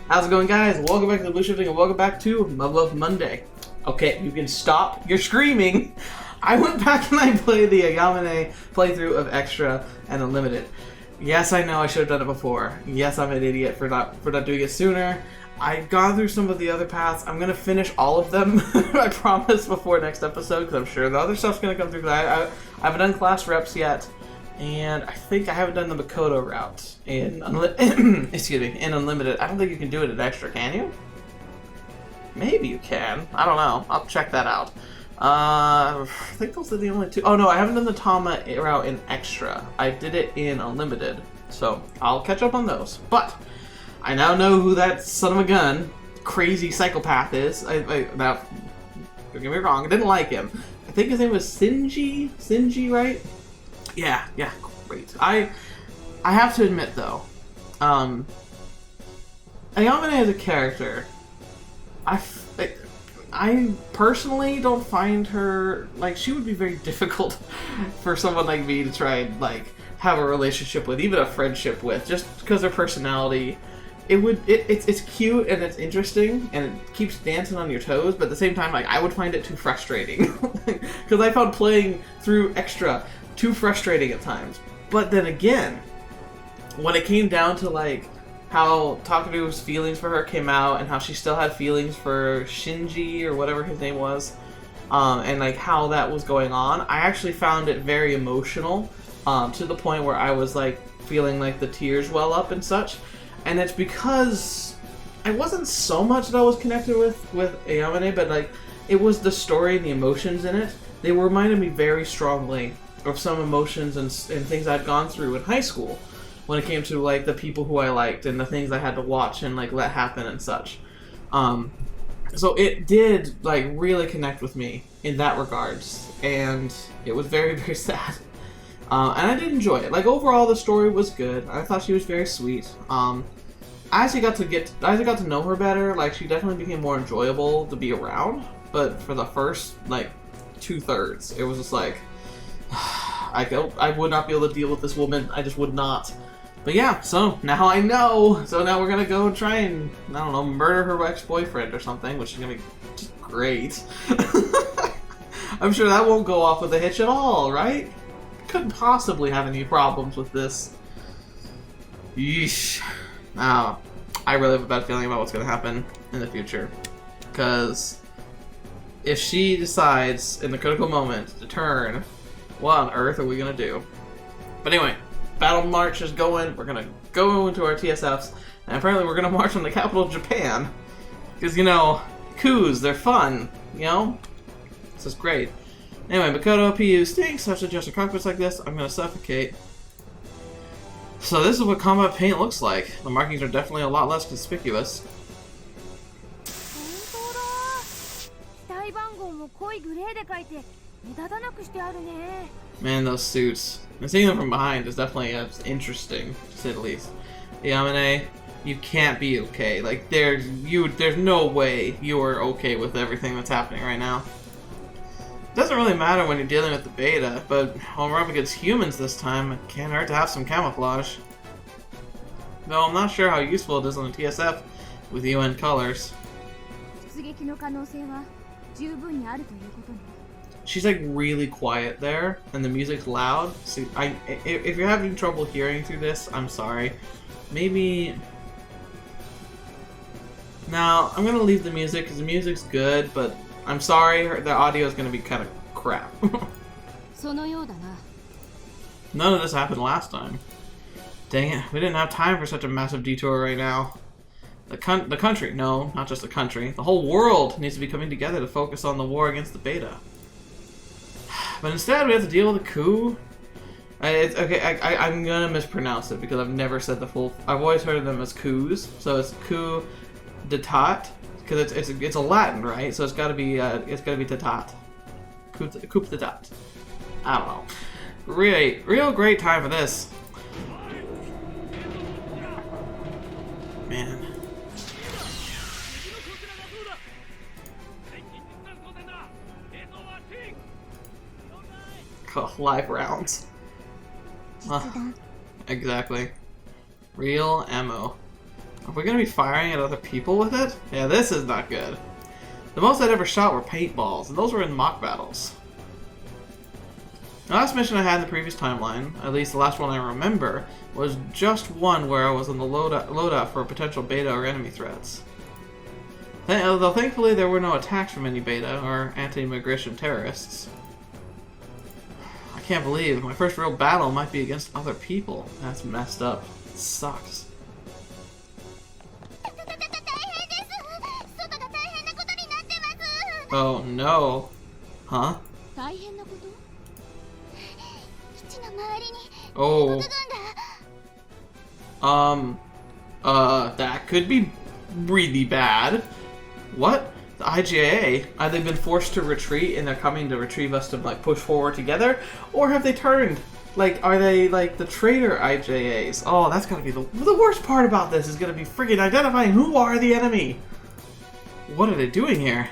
How's it going, guys? Welcome back to TheBlueShifting and welcome back to Muv-Luv Monday. Okay, you can stop your screaming. I went back and I played the AYAMINE playthrough of Extra and Unlimited. Yes, I know I should have done it before. Yes, I'm an idiot for not doing it sooner. I've gone through some of the other paths. I'm going to finish all of them, I promise, before next episode, because I'm sure the other stuff's going to come through. I haven't done class reps yet. And I think I haven't done the Makoto route in in Unlimited. I don't think you can do it in Extra, can you? Maybe you can. I don't know. I'll check that out. I think those are the only two. Oh no, I haven't done the Tama route in Extra. I did it in Unlimited. So I'll catch up on those. But I now know who that son of a gun, crazy psychopath is. Now, don't get me wrong, I didn't like him. I think his name was Shinji? Shinji, right? Yeah, great. I have to admit though, Ayamine as a character, I personally don't find her, like, she would be very difficult for someone like me to try and, like, have a relationship with, even a friendship with, just because her personality. It's cute and it's interesting and it keeps dancing on your toes, but at the same time, like, I would find it too frustrating because I found playing through Extra too frustrating at times. But then again, when it came down to like how Takaru's feelings for her came out and how she still had feelings for Shinji or whatever his name was, and like how that was going on, I actually found it very emotional, to the point where I was like feeling like the tears well up and such. And it's because it wasn't so much that I was connected with Ayamine, but like it was the story and the emotions in it. They reminded me very strongly of some emotions and things I'd gone through in high school when it came to like the people who I liked and the things I had to watch and like let happen and such. So it did like really connect with me in that regards, and it was very, very sad. And I did enjoy it. Like overall, the story was good. I thought she was very sweet. As I got to know her better, like she definitely became more enjoyable to be around. But for the first like 2/3, it was just like I would not be able to deal with this woman. I just would not. But yeah, so now I know. So now we're gonna go and try and, I don't know, murder her ex-boyfriend or something, which is gonna be just great. I'm sure that won't go off with a hitch at all, right? Couldn't possibly have any problems with this. Yeesh. Now, I really have a bad feeling about what's gonna happen in the future. Because if she decides in the critical moment to turn, what on earth are we gonna do? But anyway, battle march is going. We're gonna go into our TSFs, and apparently we're gonna march on the capital of Japan. Because, you know, coups, they're fun, you know? This is great. Anyway, Makoto PU stinks, so I should adjust the cockpits like this. I'm gonna suffocate. So this is what combat paint looks like. The markings are definitely a lot less conspicuous. Man, those suits. And seeing them from behind is definitely interesting, to say the least. Ayamine, you can't be okay. Like, there's no way you are okay with everything that's happening right now. Doesn't really matter when you're dealing with the beta, but when we're up against humans this time, it can't hurt to have some camouflage. Though I'm not sure how useful it is on the TSF with UN colors. She's like really quiet there, and the music's loud. So if you're having trouble hearing through this, I'm sorry. Maybe... No, I'm gonna leave the music because the music's good, but I'm sorry, the audio is going to be kind of crap. None of this happened last time. Dang it, we didn't have time for such a massive detour right now. The country, no, not just the country, the whole world needs to be coming together to focus on the war against the beta. But instead, we have to deal with a coup. I'm going to mispronounce it because I've never said the full... I've always heard of them as coups, so it's coup d'etat. Because it's a Latin, right? So it's got to be d'etat. Coup d'etat. I don't know. Real great time for this. Man. Oh, live rounds. Exactly. Real ammo. Are we gonna be firing at other people with it? Yeah, this is not good. The most I'd ever shot were paintballs, and those were in mock battles. The last mission I had in the previous timeline, at least the last one I remember, was just one where I was on the loadout for potential beta or enemy threats. Though thankfully there were no attacks from any beta or anti-immigration terrorists. I can't believe my first real battle might be against other people. That's messed up. It sucks. Oh no. Huh? Oh. That could be really bad. What? The IJA? Have they been forced to retreat and they're coming to retrieve us to like push forward together? Or have they turned? Like, are they like the traitor IJAs? Oh, that's gotta be the worst part about this is gonna be freaking identifying who are the enemy. What are they doing here?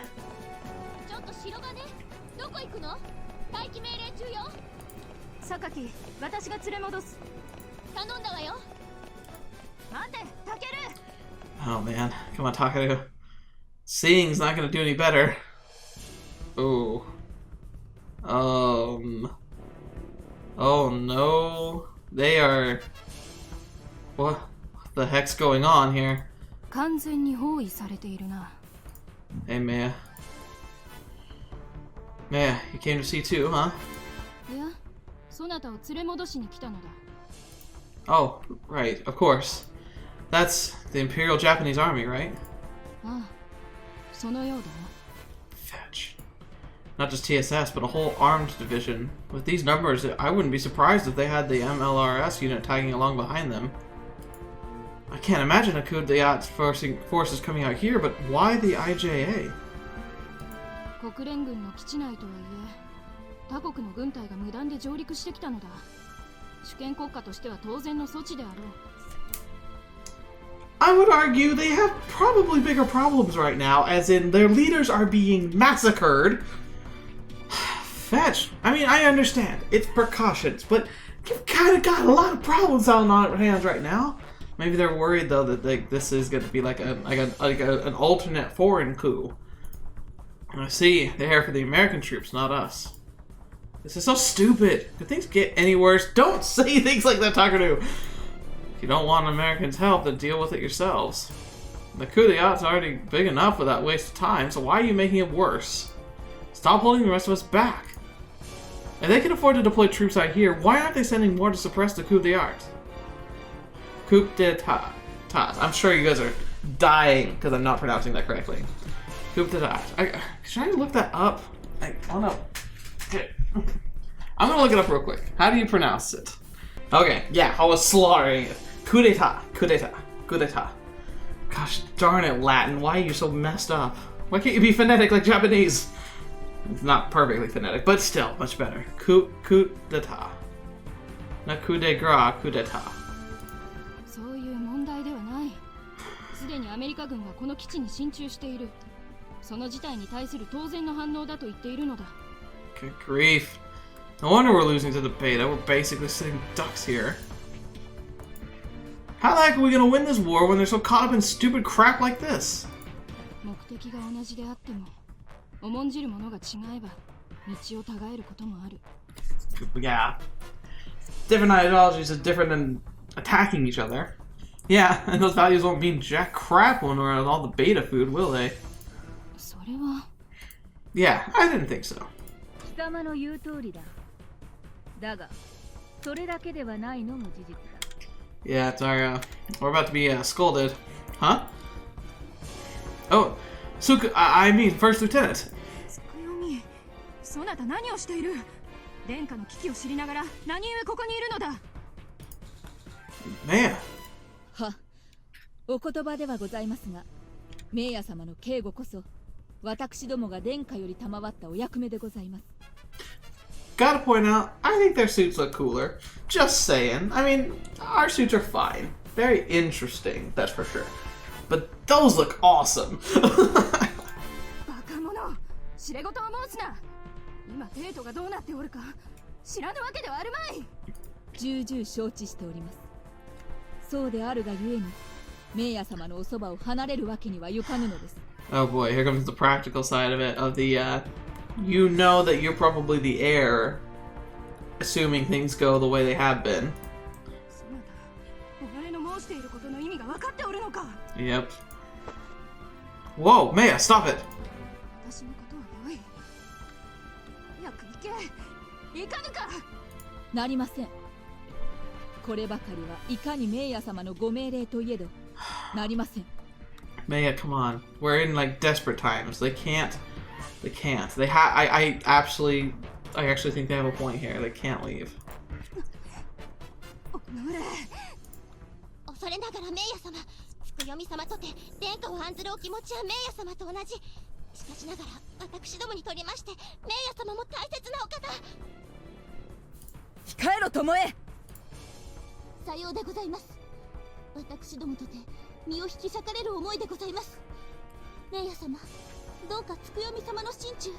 Oh man, come on Takeru. Seeing's not gonna do any better. Ooh. Oh no. They are... What the heck's going on here? Hey Maya. Maya, you came to see too, huh? Oh, right, of course. That's the Imperial Japanese Army, right? Fetch. Not just TSS, but a whole armed division. With these numbers, I wouldn't be surprised if they had the MLRS unit tagging along behind them. I can't imagine a coup d'etat forces coming out here, but why the IJA? I would argue they have probably bigger problems right now, as in their leaders are being massacred. Fetch. I mean, I understand. It's precautions, but you've kind of got a lot of problems on our hands right now. Maybe they're worried, though, that this is going to be like an alternate foreign coup. I see. They're here for the American troops, not us. This is so stupid. Could things get any worse? Don't say things like that, Takeru. If you don't want Americans' help, then deal with it yourselves. The coup d'etat's already big enough without waste of time, so why are you making it worse? Stop holding the rest of us back. If they can afford to deploy troops out here, why aren't they sending more to suppress the coup d'etat? Coup d'etat. I'm sure you guys are dying because I'm not pronouncing that correctly. Coup d'etat. Should I look that up? I don't know. Okay. I'm gonna look it up real quick. How do you pronounce it? Okay, yeah, I was slaughtering it. Coup d'etat. Coup d'etat. Coup d'etat. Gosh darn it, Latin. Why are you so messed up? Why can't you be phonetic like Japanese? It's not perfectly phonetic, but still, much better. Coup d'etat. Not coup de grace, coup d'etat. Good grief. No wonder we're losing to the beta. We're basically sitting ducks here. How the heck are we gonna win this war when they're so caught up in stupid crap like this? Yeah. Different ideologies are different than attacking each other. Yeah, and those values won't mean jack crap when we're on all the beta food, will they? Yeah, I didn't think so. Yeah, it's our, we're about to be scolded. Huh? Oh, Suku, I mean, First Lieutenant. Man. お言葉ではございますが、メイヤ様の警護こそ私どもが殿下より賜ったお役目でございます。 Gotta point out, I think their suits look cooler. Just saying. I mean, our suits are fine. Very interesting, that's for sure. But those look awesome. バカ者、知れ事を申すな。今帝都がどうなっておるか知らぬわけではあるまい。重々承知しております。そうであるがゆえに、メイヤ様のおそばを離れるわけにはいかぬのです。 Oh boy, here comes the practical side of it, of the, you know that you're probably the heir, assuming things go the way they have been. Yep. Whoa, Maya, stop it! なりません。こればかりはいかにメイヤ様のご命令といえどなりません。 Maya, come on. We're in like desperate times. They can't. I actually think they have a point here. They can't leave. 恐れながらメイヤ様、つくよみ様とて殿下を案ずるお気持ちはメイヤ様と同じ。しかしながら私どもにとりましてメイヤ様も大切なお方。控えろ、巴。さようでございます。私どもとて身を引き裂かれる思いでございます。メイヤ様、どうかつくよみ様の心中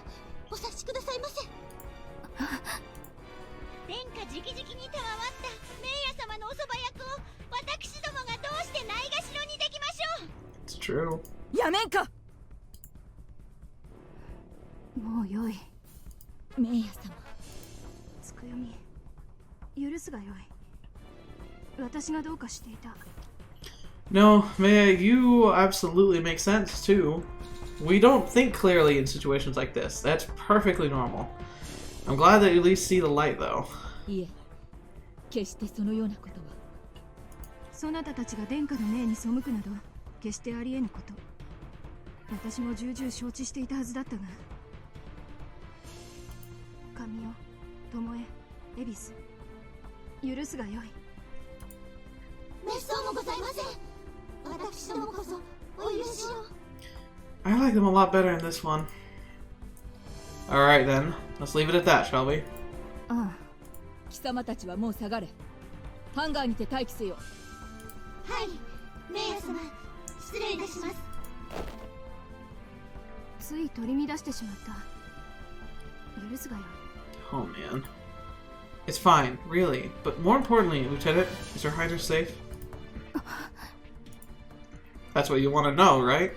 お察しくださいませ。殿下直々に賜ったメイヤ様のおそば役を私どもがどうしてないがしろにできましょう。 It's true. やめんか。もうよい。メイヤ様、つくよみ、許すがよい。私がどうかしていた。 No, Maya, you absolutely make sense too. We don't think clearly in situations like this. That's perfectly normal. I'm glad that you at least see the light, though. いえ、決してそのようなことは。そなたたちが殿下の命に背くなど決してありえぬこと。私も重々承知していたはずだったが。神代、巴、恵比寿、許すがよい。滅相もございません。私どもこそお許しを。 I like them a lot better in this one. Alright then, let's leave it at that, shall we? ああ、貴様たちはもう下がれ。ハンガーにて待機せよ。はい、メイヤ様、失礼いたします。つい取り乱してしまった。許すがよい。 Oh man. It's fine, really. But more importantly, Lieutenant, is our hider safe? That's what you want to know, right?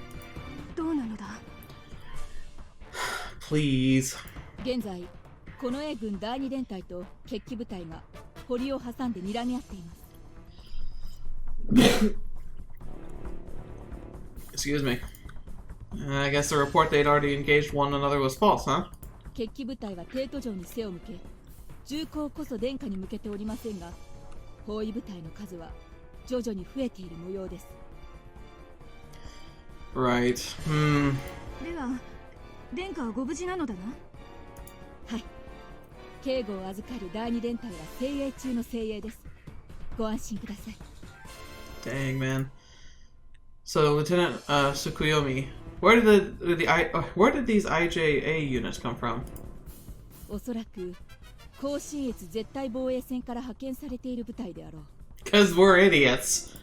どうなのだ。 Please. 現在、この A 軍第2連隊と決起部隊が堀を挟んで睨み合っています。Excuse me. I guess the report they'd already engaged one another was false, huh? 決起部隊は帝都城に背を向け、銃口こそ殿下に向けておりませんが、包囲部隊の数は徐々に増えている模様です。 Right. では、殿下はご無事なのだな。はい。警護を預かる第2連隊は精鋭中の精鋭です。ご安心ください。 Dang, man. So, Lieutenant Tsukuyomi, where did these IJA units come from? おそらく甲信越絶対防衛線から派遣されている部隊であろう。 Because we're idiots.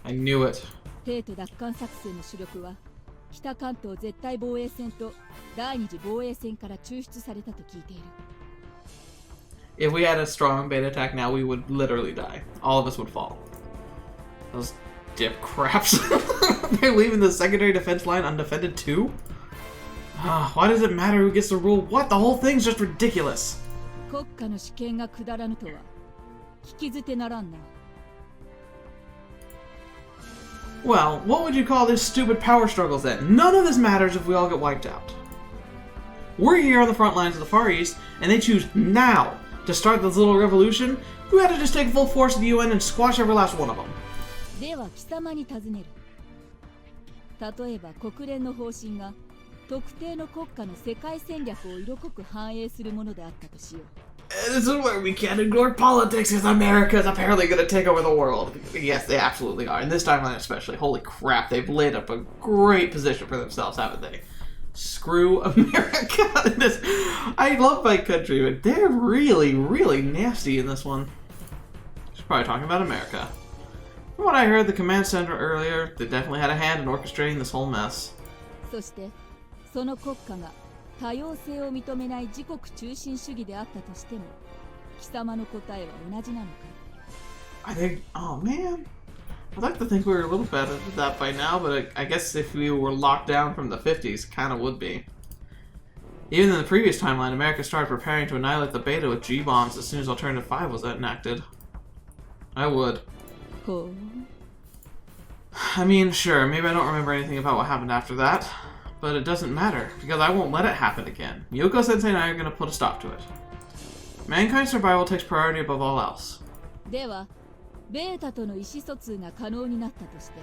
I knew it. 帝都奪還作戦の主力は北関東絶対防衛線と第二次防衛線から抽出されたと聞いている。 If we had a strong beta attack now, we would literally die. All of us would fall. Those dip craps. They're leaving the secondary defense line undefended too? Why does it matter who gets to rule what? The whole thing's just ridiculous. 国家の主権が下らぬとは聞き捨てならんな。 Well, what would you call this stupid power struggles then? None of this matters if we all get wiped out. We're here on the front lines of the Far East, and they choose now to start this little revolution. We had to just take full force of the UN and squash every last one of them. では貴様に尋ねる。例えば国連の方針が特定の国家の世界戦略を色濃く反映するものであったとしよう。 This is where we can't ignore politics because America is apparently going to take over the world. Yes, they absolutely are. In this timeline especially. Holy crap, they've laid up a great position for themselves, haven't they? Screw America. I love my country, but they're really, really nasty in this one. She's probably talking about America. From what I heard, the command center earlier, they definitely had a hand in orchestrating this whole mess. そしてその国家が多様性を認めない自国中心主義であったとしても貴様の答えは同じなのか。 I think, oh man. I'd like to think we were a little better at that by now, but I guess if we were locked down from the 50s, it kind of would be. Even in the previous timeline, America started preparing to annihilate the Beta with G-bombs as soon as Alternative 5 was enacted. I would. Oh. I mean, sure, maybe I don't remember anything about what happened after that, but it doesn't matter, because I won't let it happen again. Yoko-sensei and I are going to put a stop to it. Mankind's survival takes priority above all else. では、ベータとの意思疎通が可能になったとして、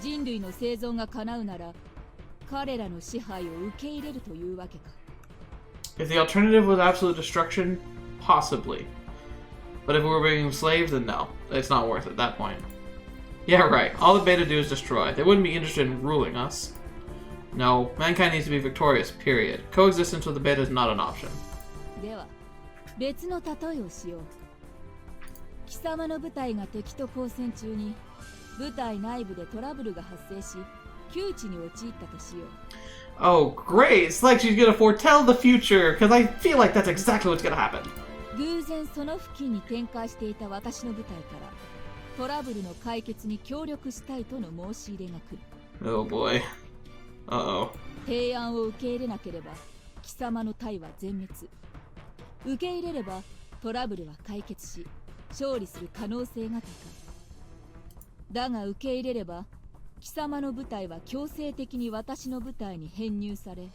人類の生存が叶うなら、彼らの支配を受け入れるというわけか。If the alternative was absolute destruction, possibly. But if we were being slaves, then no. It's not worth it at that point. Yeah, right. All the Beta do is destroy. They wouldn't be interested in ruling us. No, mankind needs to be victorious, period. Coexistence with the Beta is not an option. では、別の例えをしよう。貴様の部隊が敵と交戦中に、部隊内部でトラブルが発生し、窮地に陥ったとしよう。Oh, great! It's like she's gonna foretell the future, because I feel like that's exactly what's gonna happen. 偶然その付近に展開していた私の部隊からトラブルの解決に協力したいとの申し入れが来る。Oh boy. Uh-oh. 提案を受け入れなければ貴様の隊は全滅。受け入れればトラブルは解決し勝利する可能性が高い。だが受け入れれば貴様の部隊は強制的に私の部隊に編入され、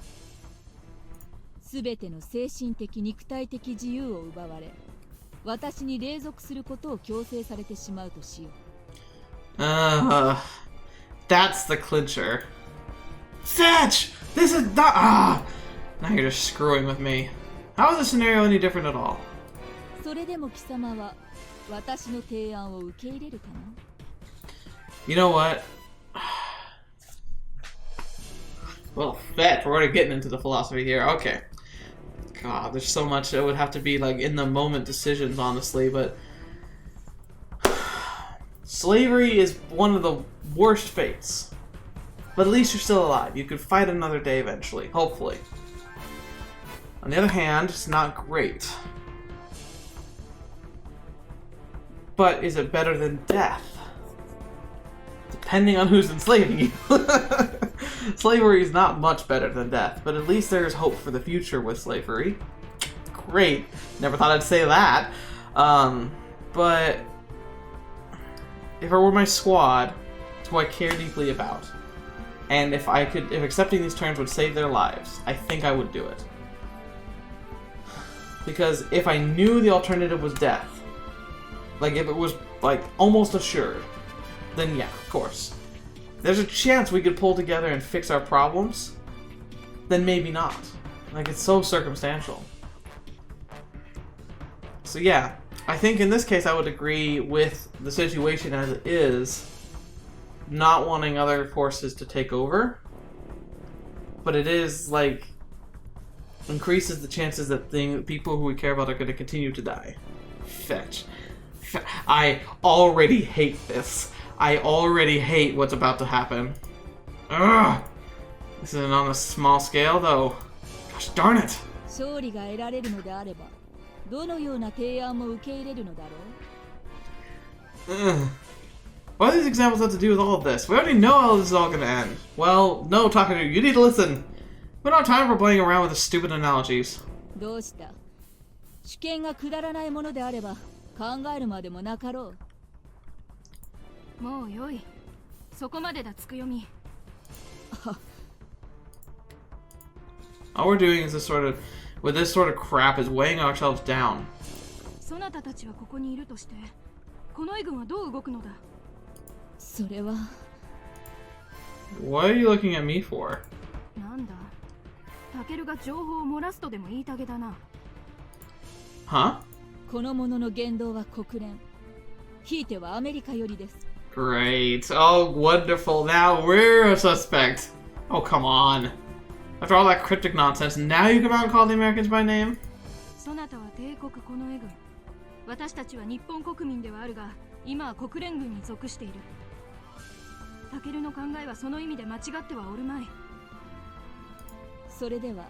すべての精神的肉体的自由を奪われ、私に隷属することを強制されてしまうとしよう。That's the clincher. Fetch! This is not. Now you're just screwing with me. How is this scenario any different at all? それでも貴様は私の提案を受け入れるかな？ You know what? Well, Fetch, we're already getting into the philosophy here. Okay. God, there's so much that would have to be like in the moment decisions, honestly, but slavery is one of the worst fates. But at least you're still alive. You could fight another day eventually, hopefully. On the other hand, it's not great. But is it better than death? Depending on who's enslaving you. Slavery is not much better than death, but at least there is hope for the future with slavery. Great. Never thought I'd say that. But if it were my squad, it's who I care deeply about, and if accepting these terms would save their lives, I think I would do it. Because if I knew the alternative was death, like if it was like almost assured, then yeah, of course. There's a chance we could pull together and fix our problems, then maybe not. Like, it's so circumstantial. So yeah, I think in this case I would agree with the situation as it is, not wanting other forces to take over, but it is, like, increases the chances that people who we care about are going to continue to die. Fetch. I already hate this. I already hate what's about to happen. Ugh! This isn't on a small scale, though. Gosh darn it! 勝利が得られるのであれば、どのような提案も受け入れるのだろう？ Ugh. What do these examples have to do with all of this? We already know how this is all gonna end. Well, no, Takaru, you need to listen. We don't have time for playing around with the stupid analogies. どうした？主権がくだらないものであれば考えるまでもなかろう。もうよい。そこまでだ、つくよみ。All we're doing is with this sort of crap is weighing ourselves down. そなたたちはここにいるとして、この軍はどう動くのだ？それは。What are you looking at me for? なんだ。タケルが情報を漏らすとでも言いたげだな。Huh? この者の言動は国連。ひいてはアメリカ寄りです。Great. Oh, wonderful. Now we're a suspect. Oh, come on. After all that cryptic nonsense, now you come out and call the Americans by name? そなたは帝国この軍。私たちは日本国民ではあるが、今は国連軍に属している。タケルの考えはその意味で間違ってはおるまい。それでは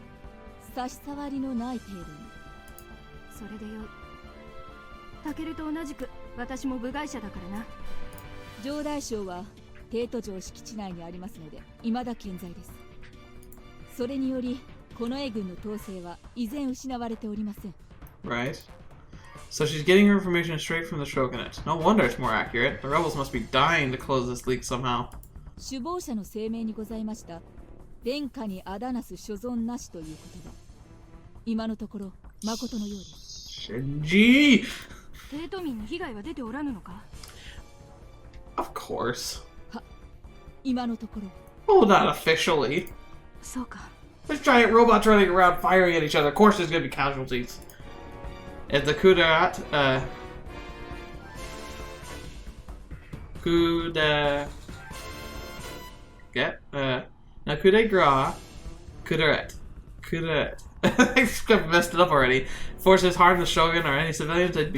差し障りのない程度に。それでよい。タケルと同じく私も部外者だからな。城大将は帝都城敷地内にありますので未だ健在です。それにより近衛軍の統制は依然失われておりません。 Right. So she's getting her information straight from the shogunate. No wonder it's more accurate. The rebels must be dying to close this leak somehow. 首謀者の声明にございました殿下にあだなす所存なしという言葉、今のところ誠のようです。 Shinji! 帝都民に被害は出ておらぬのか？ Of course. は、今のところ。 Oh, not officially. そうか。 There's giant robots running around firing at each other. Of course there's gonna be casualties. If the coup d'etat, coup de... Get? No, coup de grace. Coup d'etat. Coup d'etat. I've messed it up already. Forces harm the shogun or any civilians, they'd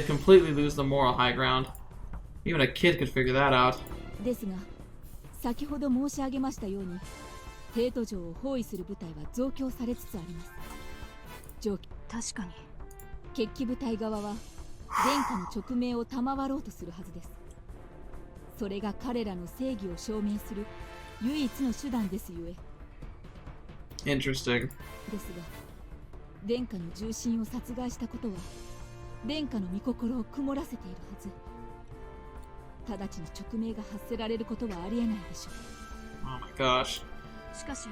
completely lose the moral high ground. Even a kid could figure that out. ですが、先ほど申し上げましたように、帝都城を包囲する部隊は増強されつつあります。確かに。決起部隊側は殿下の直命を賜ろうとするはずです。それが彼らの正義を証明する唯一の手段ですゆえ。Interesting. ですが、殿下の重臣を殺害したことは殿下の御心を曇らせているはず。直ちに直命が発せられることはありえないでしょう。 Oh my gosh. しかし、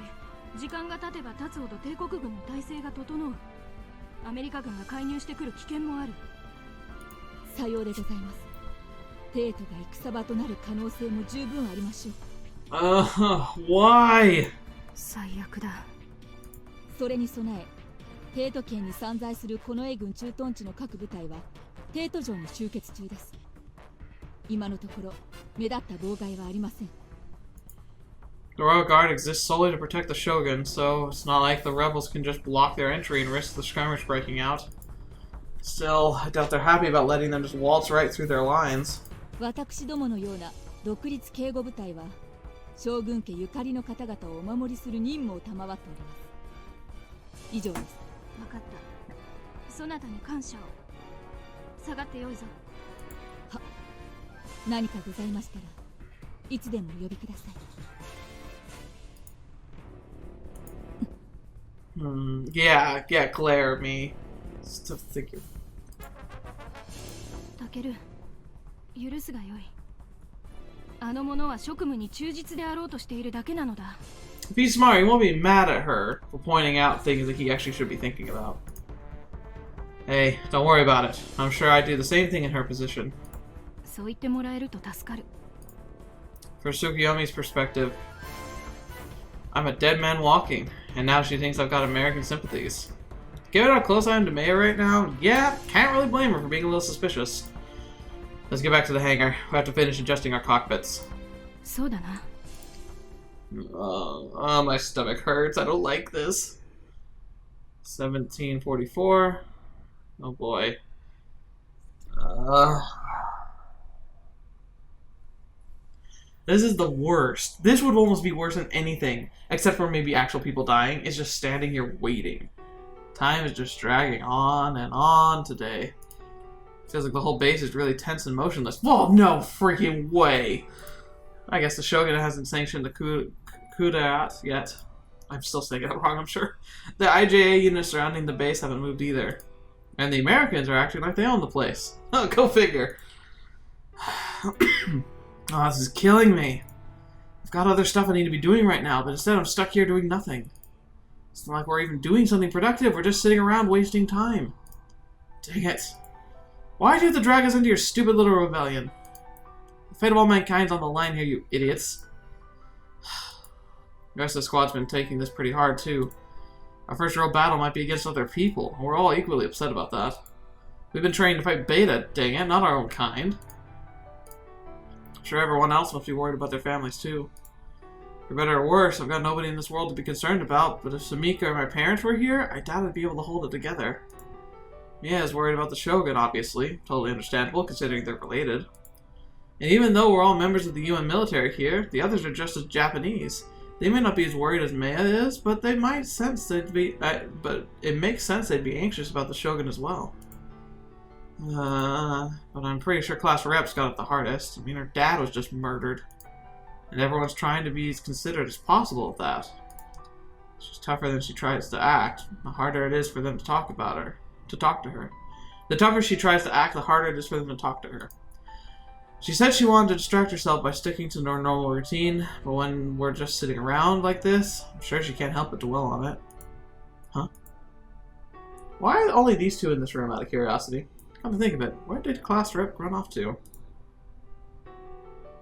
時間が経てば経つほど帝国軍の体制が整う。アメリカ軍が介入してくる危険もある。さようでございます。帝都が戦場となる可能性も十分ありましょう。Why? 最悪だ。それに備え、帝都圏に散在する近衛軍駐屯地の各部隊は帝都城に集結中です。今のところ目立った妨害はありません。 The Royal Guard exists solely to protect the Shogun, so it's not like the rebels can just block their entry and risk the skirmish breaking out. Still, I doubt they're happy about letting them just waltz right through their lines. 私どものような独立警護部隊は将軍家ゆかりの方々をお守りする任務を賜っております。以上です。分かった。そなたに感謝を。下がってよいぞ。は、何かございましたらいつでもお呼びください。Yeah, Claire, me. Still thinking. タケル、許すがよい。あの者は職務に忠実であろうとしているだけなのだ。If he's smart, he won't be mad at her for pointing out things that he actually should be thinking about. Hey, don't worry about it. I'm sure I'd do the same thing in her position. そう言ってもらえると助かる。For Tsukuyomi's perspective, I'm a dead man walking, and now she thinks I've got American sympathies. Given how close I am to Maya right now, yeah, can't really blame her for being a little suspicious. Let's get back to the hangar. We have to finish adjusting our cockpits. そうだな。Oh, my stomach hurts. I don't like this. 1744. Oh boy. This is the worst. This would almost be worse than anything, except for maybe actual people dying. It's just standing here waiting. Time is just dragging on and on today. Feels like the whole base is really tense and motionless. Whoa, no freaking way! I guess the Shogun hasn't sanctioned the coup d'etat yet. I'm still saying it wrong, I'm sure. The IJA units surrounding the base haven't moved either. And the Americans are acting like they own the place. Oh, go figure. Oh, this is killing me. I've got other stuff I need to be doing right now, but instead I'm stuck here doing nothing. It's not like we're even doing something productive, we're just sitting around wasting time. Dang it. Why'd you have to drag us into your stupid little rebellion? The fate of all mankind's on the line here, you idiots. The rest of the squad's been taking this pretty hard, too. Our first real battle might be against other people, and we're all equally upset about that. We've been trained to fight Beta, dang it, not our own kind. I'm sure everyone else must be worried about their families, too. For better or worse, I've got nobody in this world to be concerned about, but if Samika or my parents were here, I doubt I'd be able to hold it together. Mia's worried about the Shogun, obviously. Totally understandable, considering they're related. And even though we're all members of the UN military here, the others are just as Japanese. They may not be as worried as Maya is, but they might sense they'd be. But it makes sense they'd be anxious about the Shogun as well. But I'm pretty sure Class Rep's got it the hardest. I mean, her dad was just murdered. And everyone's trying to be as considerate as possible of that. She's tougher than she tries to act. The harder it is for them to talk about her. To talk to her. The tougher she tries to act, the harder it is for them to talk to her. She said she wanted to distract herself by sticking to her normal routine, but when we're just sitting around like this, I'm sure she can't help but dwell on it. Huh? Why are only these two in this room, out of curiosity? Come to think of it, where did Class Rep run off to?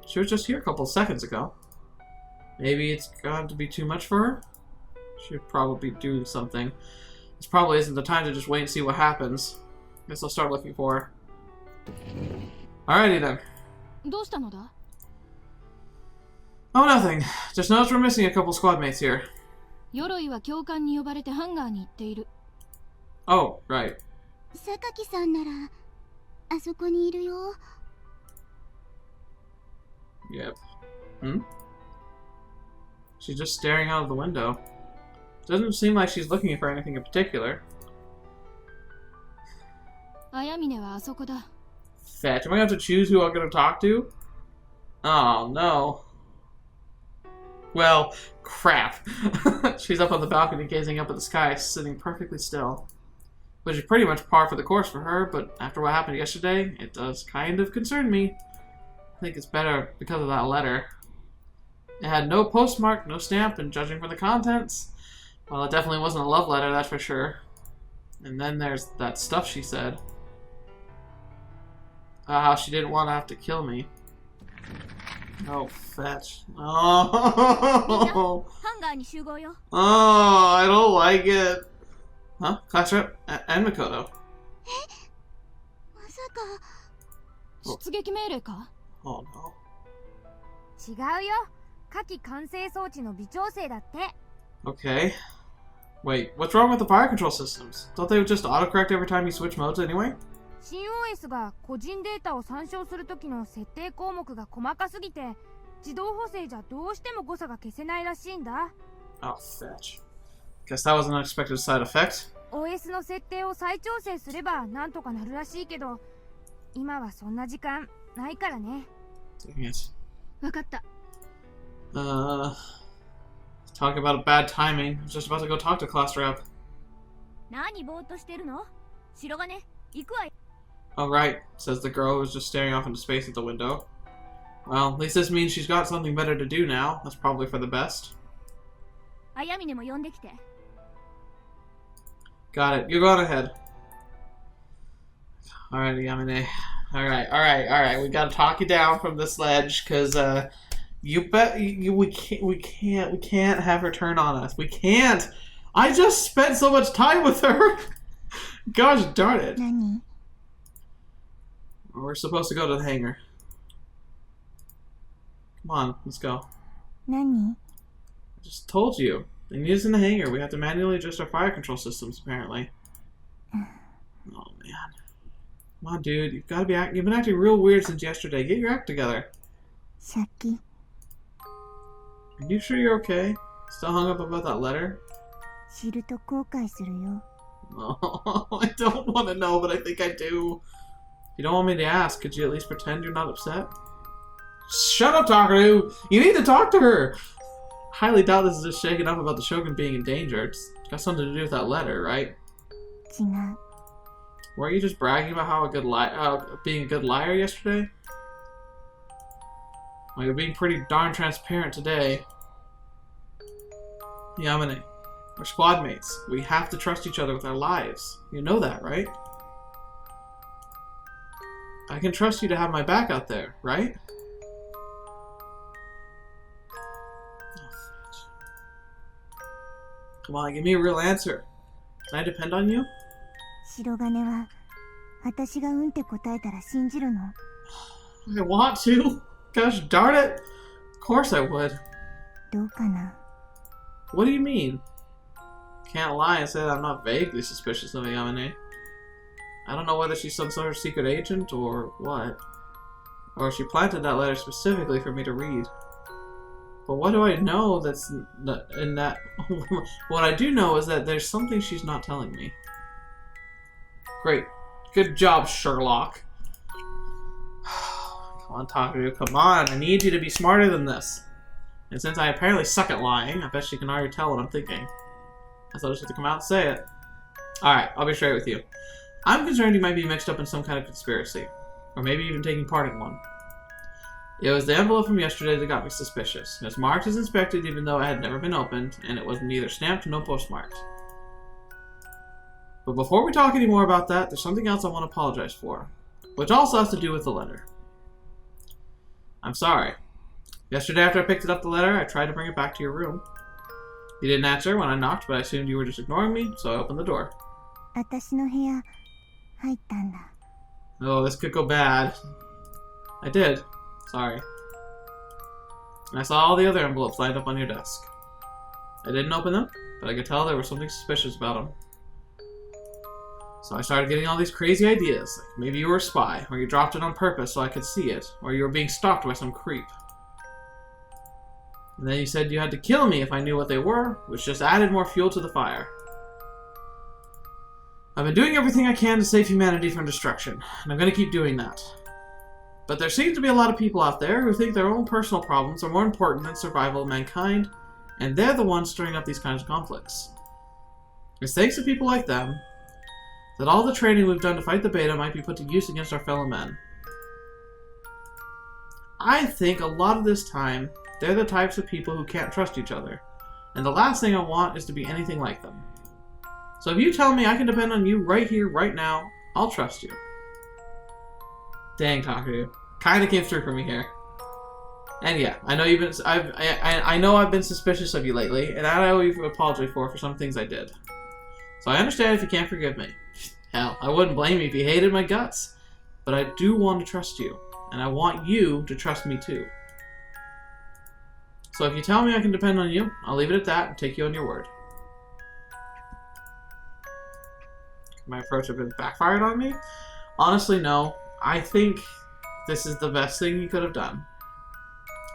She was just here a couple of seconds ago. Maybe it's going to be too much for her? She'd probably be doing something. This probably isn't the time to just wait and see what happens. Guess I'll start looking for her. Alrighty then. Oh, nothing. Just noticed we're missing a couple squad mates here. Oh, right. 榊さんならあそこにいるよ。 Yep. Hmm? She's just staring out of the window. Doesn't seem like she's looking for anything in particular. Fetch. Am I going to have to choose who I'm going to talk to? Oh, no. Well, crap. She's up on the balcony gazing up at the sky, sitting perfectly still. Which is pretty much par for the course for her, but after what happened yesterday, it does kind of concern me. I think it's better because of that letter. It had no postmark, no stamp, and judging from the contents, well, it definitely wasn't a love letter, that's for sure. And then there's that stuff she said. How she didn't want to have to kill me. Oh, fetch. Oh, oh, I don't like it. Huh? Class Rep and Makoto. Oh no. 違うよ。火器管制装置の微調整だって。 Okay. Wait, what's wrong with the fire control systems? Don't they just autocorrect every time you switch modes anyway? 新 OS が個人データを参照するときの設定項目が細かすぎて、自動補正じゃどうしても誤差が消せないらしいんだ。Oh, fetch. Guess that was an unexpected side effect. OS の設定を再調整すればなんとかなるらしいけど、今はそんな時間ないからね。Dang it. わかった。Talk about bad timing. I was just about to go talk to Class Rep. 何ぼーっとしてるの？白金、行くわよ。 Oh, right, says the girl who was just staring off into space at the window. Well, at least this means she's got something better to do now. That's probably for the best. あやみねも呼んできて。 Got it. You go on ahead. Alright, Yamine. Alright. We gotta talk you down from this ledge, cause we can't have her turn on us. We can't. I just spent so much time with her. Gosh darn it. 何？ We're supposed to go to the hangar. Come on, let's go. 何？ I just told you. They need us in the hangar. We have to manually adjust our fire control systems, apparently. Oh, man. Come on, dude. You've got to be you've been acting real weird since yesterday. Get your act together. 先。 Are you sure you're okay? Still hung up about that letter? 知ると後悔するよ。 Oh, I don't want to know, but I think I do. You don't want me to ask. Could you at least pretend you're not upset? Shut up, Takaru! You need to talk to her! Highly doubt this is just shaking up about the Shogun being in danger. It's got something to do with that letter, right? 違う。 Weren't you just bragging about how being a good liar yesterday? Well, you're being pretty darn transparent today. Yamane, we're squad mates. We have to trust each other with our lives. You know that, right? I can trust you to have my back out there, right? Come on, give me a real answer. Can I depend on you? 白金は私がうんって答えたら信じるの？ I want to. Gosh darn it. Of course I would. どうかな？ What do you mean? Can't lie and say that I'm not vaguely suspicious of Ayamine. I don't know whether she's some sort of secret agent or what. Or she planted that letter specifically for me to read. But what do I know that's in that... What I do know is that there's something she's not telling me. Great. Good job, Sherlock. Come on, Takaru, come on. I need you to be smarter than this. And since I apparently suck at lying, I bet she can already tell what I'm thinking. I thought I just have to come out and say it. Alright, I'll be straight with you. I'm concerned you might be mixed up in some kind of conspiracy. Or maybe even taking part in one. It was the envelope from yesterday that got me suspicious. It was marked as inspected even though it had never been opened, and it was neither stamped nor postmarked. But before we talk any more about that, there's something else I want to apologize for. Which also has to do with the letter. I'm sorry. Yesterday after I picked up the letter, I tried to bring it back to your room. You didn't answer when I knocked, but I assumed you were just ignoring me, so I opened the door. Oh, this could go bad. I did. Sorry. And I saw all the other envelopes lined up on your desk. I didn't open them, but I could tell there was something suspicious about them. So I started getting all these crazy ideas, like maybe you were a spy, or you dropped it on purpose so I could see it, or you were being stalked by some creep. And then you said you had to kill me if I knew what they were, which just added more fuel to the fire. I've been doing everything I can to save humanity from destruction, and I'm going to keep doing that. But there seems to be a lot of people out there who think their own personal problems are more important than survival of mankind, and they're the ones stirring up these kinds of conflicts. It's thanks to people like them that all the training we've done to fight the beta might be put to use against our fellow men. I think a lot of this time, they're the types of people who can't trust each other, and the last thing I want is to be anything like them. So if you tell me I can depend on you right here, right now, I'll trust you. Dang, Takaru. Kinda came through for me here. And yeah, I know you've been. I know I've been suspicious of you lately, and I owe you an apology for some things I did. So I understand if you can't forgive me. Hell, I wouldn't blame you if you hated my guts. But I do want to trust you, and I want you to trust me too. So if you tell me I can depend on you, I'll leave it at that and take you on your word. My approach have been backfired on me? Honestly, no. I think this is the best thing you could have done.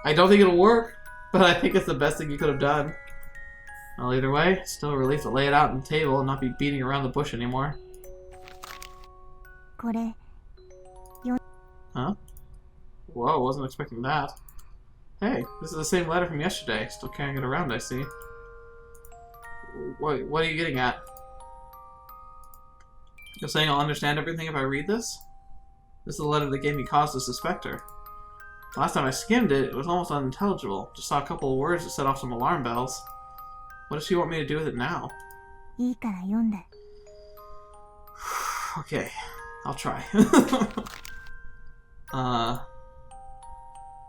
I don't think it'll work, but I think it's the best thing you could have done. Well, either way, still a relief to lay it out on the table and not be beating around the bush anymore. Huh? Whoa, wasn't expecting that. Hey, this is the same letter from yesterday. Still carrying it around, I see. What are you getting at? You're saying I'll understand everything if I read this? This is the letter that gave me cause to suspect her. Last time I skimmed it, it was almost unintelligible. Just saw a couple of words that set off some alarm bells. What does she want me to do with it now? Okay, I'll try.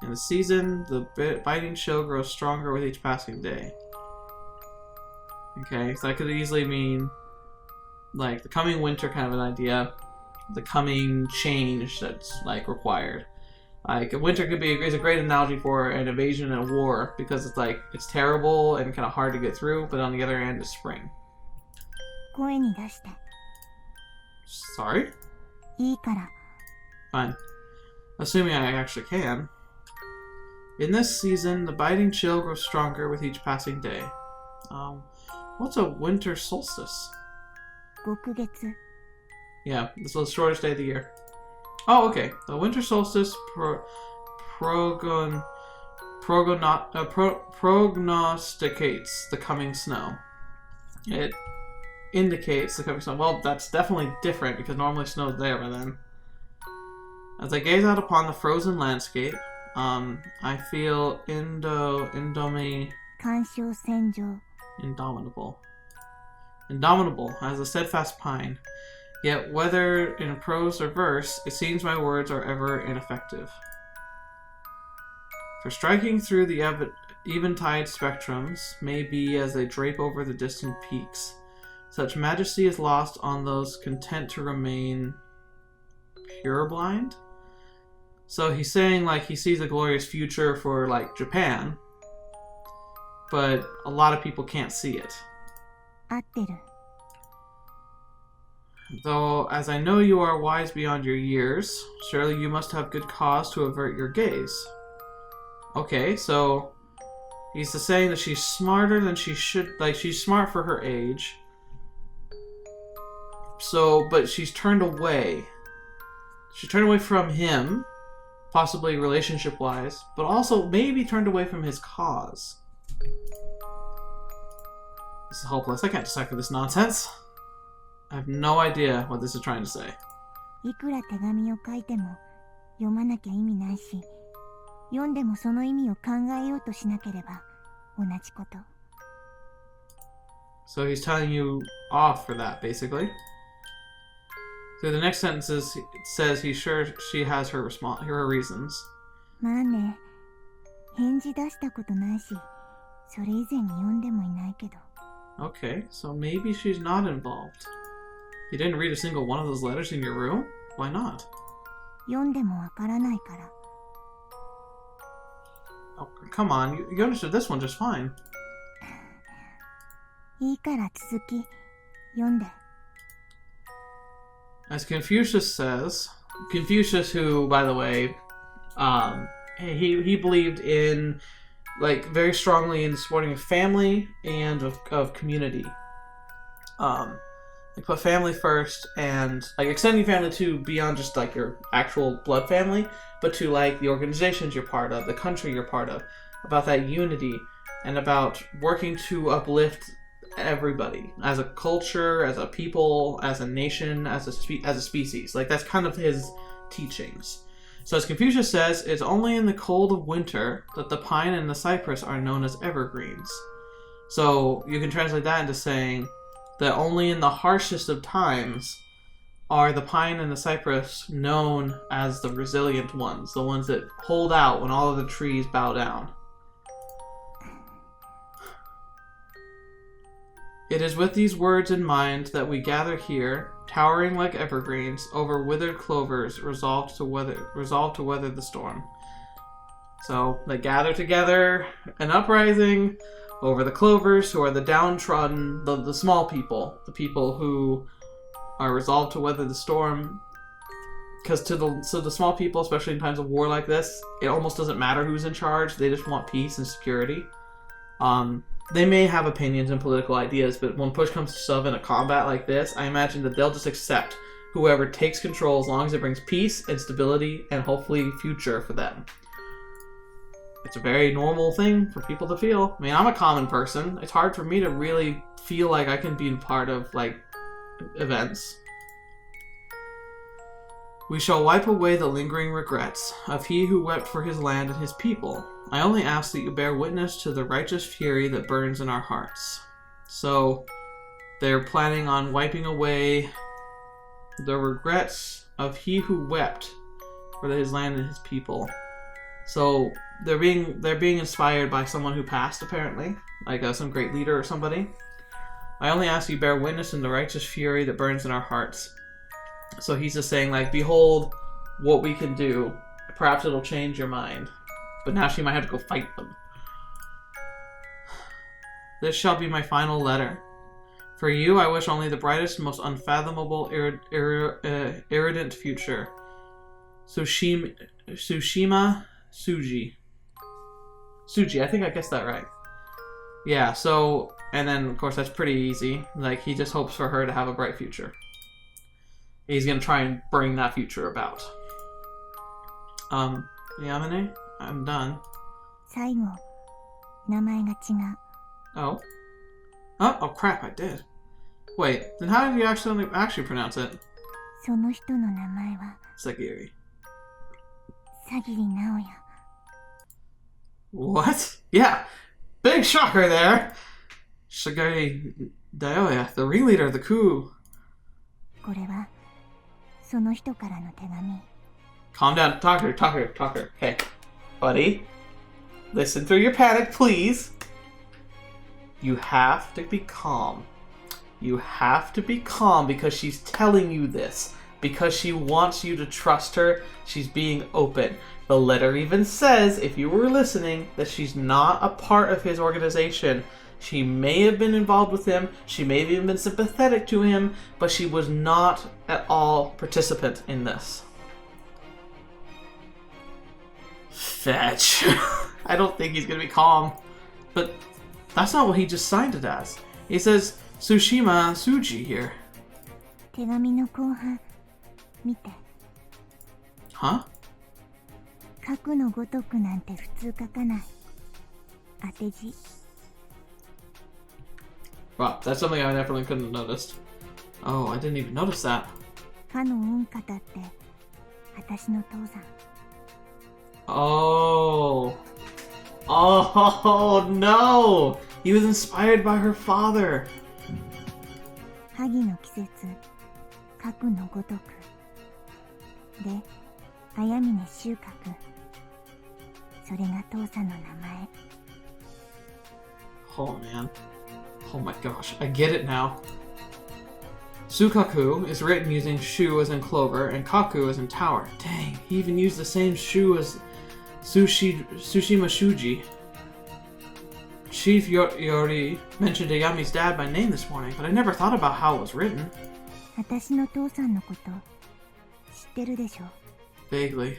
In the season, the biting chill grows stronger with each passing day. Okay, so that could easily mean like the coming winter kind of an idea. The coming change that's like required. Like winter could be is a great analogy for an invasion and a war because it's like it's terrible and kind of hard to get through, but on the other hand, it's spring. Sorry? Fine. Assuming I actually can. In this season, the biting chill grows stronger with each passing day. What's a winter solstice? Yeah, this is the shortest day of the year. Oh, okay. The winter solstice prognosticates the coming snow. It indicates the coming snow. Well, that's definitely different because normally snow's there by then. As I gaze out upon the frozen landscape, I feel indomitable as a steadfast pine. Yet whether in prose or verse, it seems my words are ever ineffective. For striking through the eventide spectrums may be as they drape over the distant peaks. Such majesty is lost on those content to remain purblind. So he's saying like he sees a glorious future for like Japan, but a lot of people can't see it. Though, as I know you are wise beyond your years, surely you must have good cause to avert your gaze. Okay, so he's saying that she's smarter than she should, like she's smart for her age. So, but she's turned away. She turned away from him, possibly relationship-wise, but also maybe turned away from his cause. This is hopeless. I can't decipher this nonsense. I have no idea what this is trying to say. いくら手紙を書いても読まなきゃ意味ないし、読んでもその意味を考えようとしなければ同じこと。So he's telling you off for that, basically. So the next sentence is, it says he's sure she has her reasons. まあね、返事出したことないし、それ以前に読んでもいないけど。Okay, so maybe she's not involved. You didn't read a single one of those letters in your room? Why not? 読んでもわからないから。Oh, come on, you understood this one just fine. いいから続き読んで。As Confucius says, Confucius, who, by the way, he believed in, like, very strongly in supporting family and of community. Like, put family first, and like extending family to beyond just like your actual blood family, but to like the organizations you're part of, the country you're part of, about that unity, and about working to uplift everybody as a culture, as a people, as a nation, as a species. Like, that's kind of his teachings. So as Confucius says, it's only in the cold of winter that the pine and the cypress are known as evergreens. So you can translate that into saying that only in the harshest of times are the pine and the cypress known as the resilient ones, the ones that hold out when all of the trees bow down. It is with these words in mind that we gather here, towering like evergreens over withered clovers, resolved to weather the storm. So they gather together, an uprising over the clovers, who are the downtrodden, the small people, the people who are resolved to weather the storm. Because to the small people, especially in times of war like this, it almost doesn't matter who's in charge. They just want peace and security. They may have opinions and political ideas, but when push comes to shove in a combat like this, I imagine that they'll just accept whoever takes control as long as it brings peace and stability and hopefully future for them. It's a very normal thing for people to feel. I mean, I'm a common person. It's hard for me to really feel like I can be part of, like, events. We shall wipe away the lingering regrets of he who wept for his land and his people. I only ask that you bear witness to the righteous fury that burns in our hearts. So, they're planning on wiping away the regrets of he who wept for his land and his people. So, they're being inspired by someone who passed, apparently, like some great leader or somebody. I only ask you bear witness in the righteous fury that burns in our hearts. So he's just saying, like, behold what we can do. Perhaps it'll change your mind. But now she might have to go fight them. This shall be my final letter. For you, I wish only the brightest, most unfathomable, irident future. Tsushima Suji. Suji, I think I guessed that right. Yeah, so, and then, of course, that's pretty easy. Like, he just hopes for her to have a bright future. He's gonna try and bring that future about. Yamine, I'm done. 最後、名前が違う。 Oh. Oh, crap, I did. Wait, then how did you actually pronounce it? その人の名前は Sagiri. 佐桐直也。 What? Yeah, big shocker there. Sagiri Daoya, the ringleader of the coup. これはその人からの手紙。 Calm down, talker. Okay, buddy, listen through your panic, please. You have to be calm. You have to be calm because she's telling you this. Because she wants you to trust her, she's being open. The letter even says, if you were listening, that she's not a part of his organization. She may have been involved with him, she may have even been sympathetic to him, but she was not at all participant in this. Fetch. I don't think he's gonna be calm. But that's not what he just signed it as. He says Tsushima Suji here. 手紙の後半見て。 Huh? 書くのごとくなんて普通書かない。当て字。 Wow, that's something I definitely couldn't have noticed. Oh, I didn't even notice that. かの恩方って私の父さん。 Oh. Oh no! He was inspired by her father. 萩の季節、書くのごとく。で、綾峰収穫。それが父さんの名前。 Oh man. Oh my gosh, I get it now. Sukaku is written using shu as in clover and kaku as in tower. Dang, he even used the same shu as Tsushima Shuji. Chief Yori mentioned Ayami's dad by name this morning, but I never thought about how it was written. 私の父さんのこと知ってるでしょ。 Vaguely.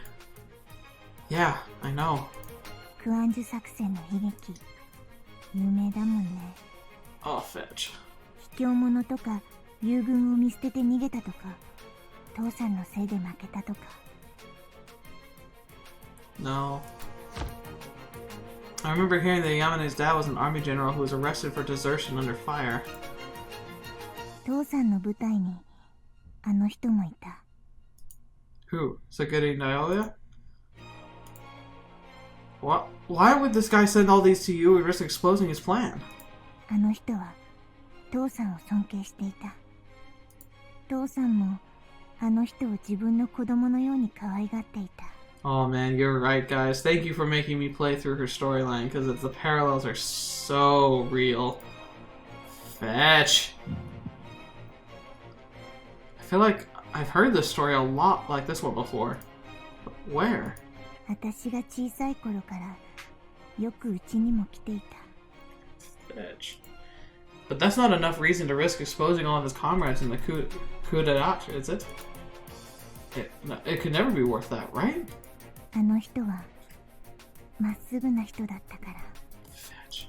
Yeah, I know. クアンジュ作戦の悲劇有名だもんね。 Oh, fetch. 卑怯者とか友軍を見捨てて逃げたとか、父さんのせいで負けたとか。 No. I remember hearing that Ayamine'S dad was an army general who was arrested for desertion under fire. 父さんの部隊にあの人もいた。 Who? Sagiri Naoya? What? Why would this guy send all these to you and risk exposing his plan? あの人は父さんを尊敬していた。父さんもあの人を自分の子供のように可愛がっていた。 Oh man, you're right, guys. Thank you for making me play through her storyline, because the parallels are so real. Fetch. I feel like I've heard this story a lot like this one before. But where? 私が小さい頃からよくうちにも来ていた。 Fetch. But that's not enough reason to risk exposing all of his comrades in the coup d'etat, is it? It could never be worth that, right? あの人はまっすぐな人だったから。 Fetch.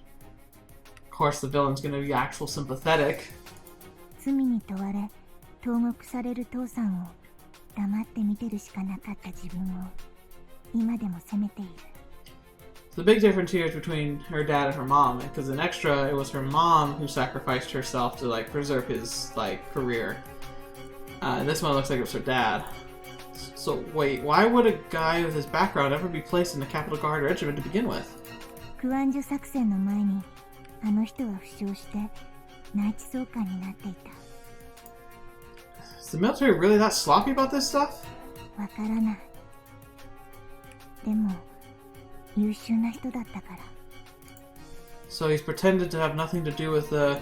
Of course, the villain's gonna be actual sympathetic. 罪に問われ投獄される父さんを黙って見てるしかなかった自分を今でも責めている。 The big difference here is between her dad and her mom, because in Extra, it was her mom who sacrificed herself to like preserve his like career. This one looks like it was her dad. So wait, why would a guy with his background ever be placed in the Capital Guard regiment to begin with? クアンジュ作戦の前にあの人は負傷して内地総監になっていた。 Is the military really that sloppy about this stuff? わからない。でも優秀な人だったから。 So he's pretended to have nothing to do with the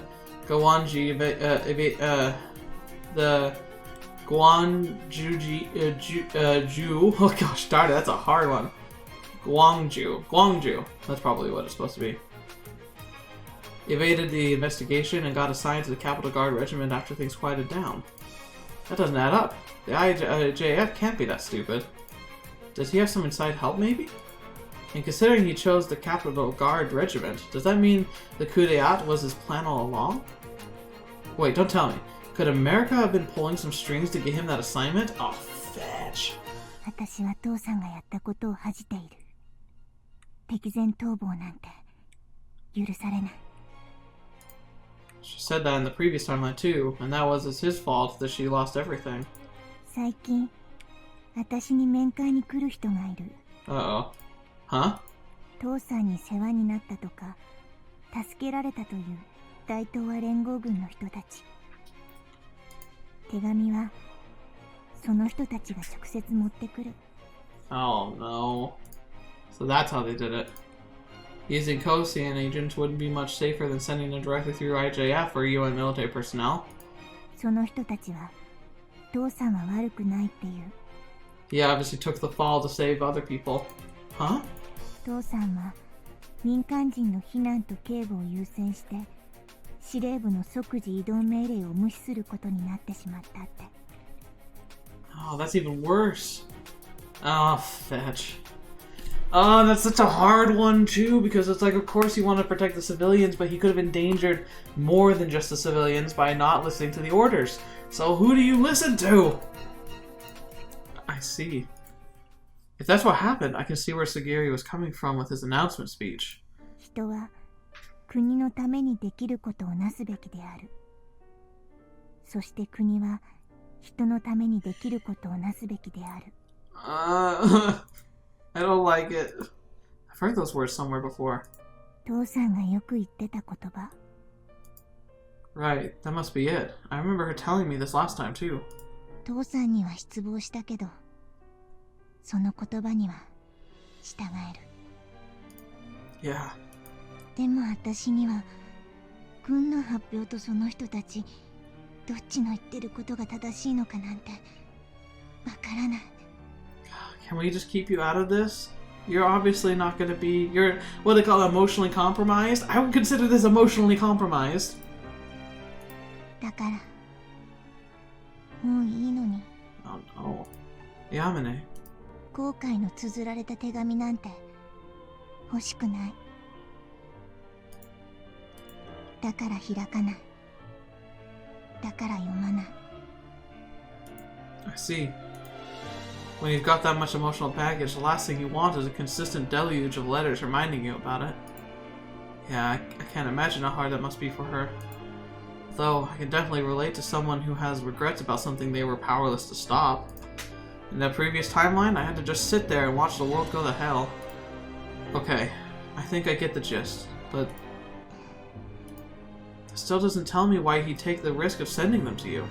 Guanji, the Guangju. Oh gosh, darn it, that's a hard one. Guangju. That's probably what it's supposed to be. Evaded the investigation and got assigned to the Capital Guard regiment after things quieted down. That doesn't add up. The IJF can't be that stupid. Does he have some inside help, maybe? And considering he chose the Capital Guard regiment, does that mean the coup d'etat was his plan all along? Wait, don't tell me. Could America have been pulling some strings to get him that assignment? Oh, fetch. 私は父さんがやったことを恥じている。敵前逃亡なんて許されない。 She said that in the previous timeline too, and that was his fault that she lost everything. 最近私に面会に来る人がいる。 Uh-oh. Huh? 父さんに世話になったとか助けられたという大東亜連合軍の人たち。手紙はその人たちが直接持ってくる。 Oh no. So that's how they did it. Using Kosian agents wouldn't be much safer than sending them directly through IJF or UN military personnel. その人たちは父さんは悪くないっていう。 He obviously took the fall to save other people. Huh? 父さんは民間人の避難と警護を優先して司令部の即時移動命令を無視することになってしまったって。 Oh, that's even worse. Oh, fetch. Oh, that's such a hard one, too, because it's like, of course you want to protect the civilians, but he could have endangered more than just the civilians by not listening to the orders. So who do you listen to? I see. If that's what happened, I can see where Sagiri was coming from with his announcement speech. 人は国のためにできることをなすべきである。そして国は人のためにできることをなすべきである。I don't like it. I've heard those words somewhere before. 父さんがよく言ってた言葉。Right, that must be it. I remember her telling me this last time too. 父さんには失望したけど、その言葉には従える。Yeah. でも私には軍の発表とその人たちどっちの言ってることが正しいのかなんてわからない。Can we just keep you out of this? You're obviously not going to be... You're what they call emotionally compromised? I would consider this emotionally compromised. だからもういいのに。Oh no. Yamine. 後悔の綴られた手紙なんて欲しくない。だから開かない。だから読まない。I see. When you've got that much emotional baggage, the last thing you want is a consistent deluge of letters reminding you about it. Yeah, I can't imagine how hard that must be for her. Though, I can definitely relate to someone who has regrets about something they were powerless to stop. In that previous timeline, I had to just sit there and watch the world go to hell. Okay, I think I get the gist, but... it still doesn't tell me why he'd take the risk of sending them to you.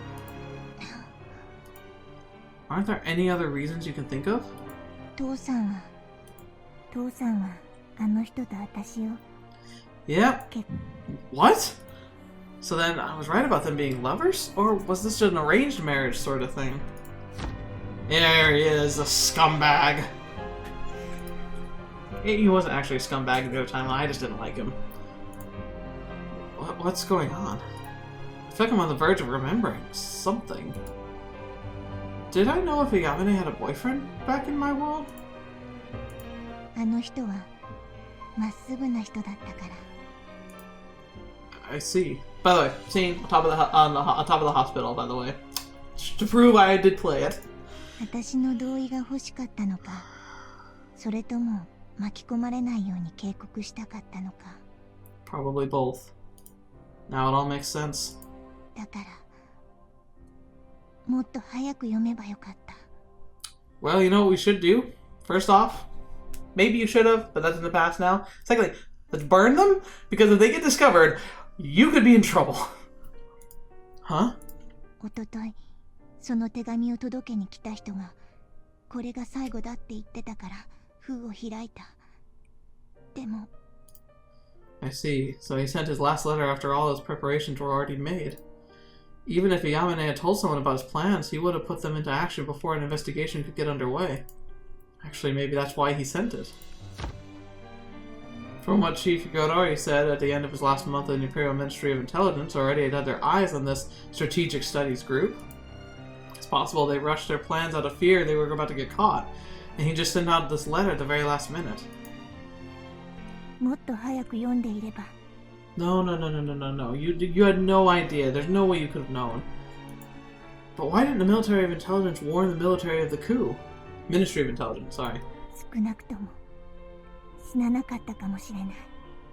Aren't there any other reasons you can think of? 父さんはあの人と私を。Yep. What? So then I was right about them being lovers? Or was this an arranged marriage sort of thing? There he is, a scumbag. He wasn't actually a scumbag in the other timeline, I just didn't like him. What's going on? I feel like I'm on the verge of remembering something. Did I know if Ayamine had a boyfriend back in my world? あの人はまっすぐな人だったから。I see. By the way, scene on top of the hospital. By the way, to prove I did play it. 私の同意が欲しかったのか、それとも巻き込まれないように警告したかったのか。Probably both. Now it all makes sense. だからもっと早く読めばよかった。Well, you know what we should do? First off, maybe you should have, but that's in the past now. Secondly, let's burn them, because if they get discovered, you could be in trouble. Huh? おととい、その手紙を届けに来た人が、これが最後だって言ってたから封を開いた。でも I see. So he sent his last letter after all his preparations were already made. Even if Ayamine had told someone about his plans, he would have put them into action before an investigation could get underway. Actually, maybe that's why he sent it. From what Chief Yodori said at the end of his last month in the Imperial Ministry of Intelligence, already had their eyes on this strategic studies group. It's possible they rushed their plans out of fear they were about to get caught, and he just sent out this letter at the very last minute. もっと早く読んでいれば。No. You had no idea. There's no way you could have known. But why didn't the Military of Intelligence warn the military of the coup? Ministry of Intelligence, sorry. 少なくとも死ななかったかもしれない。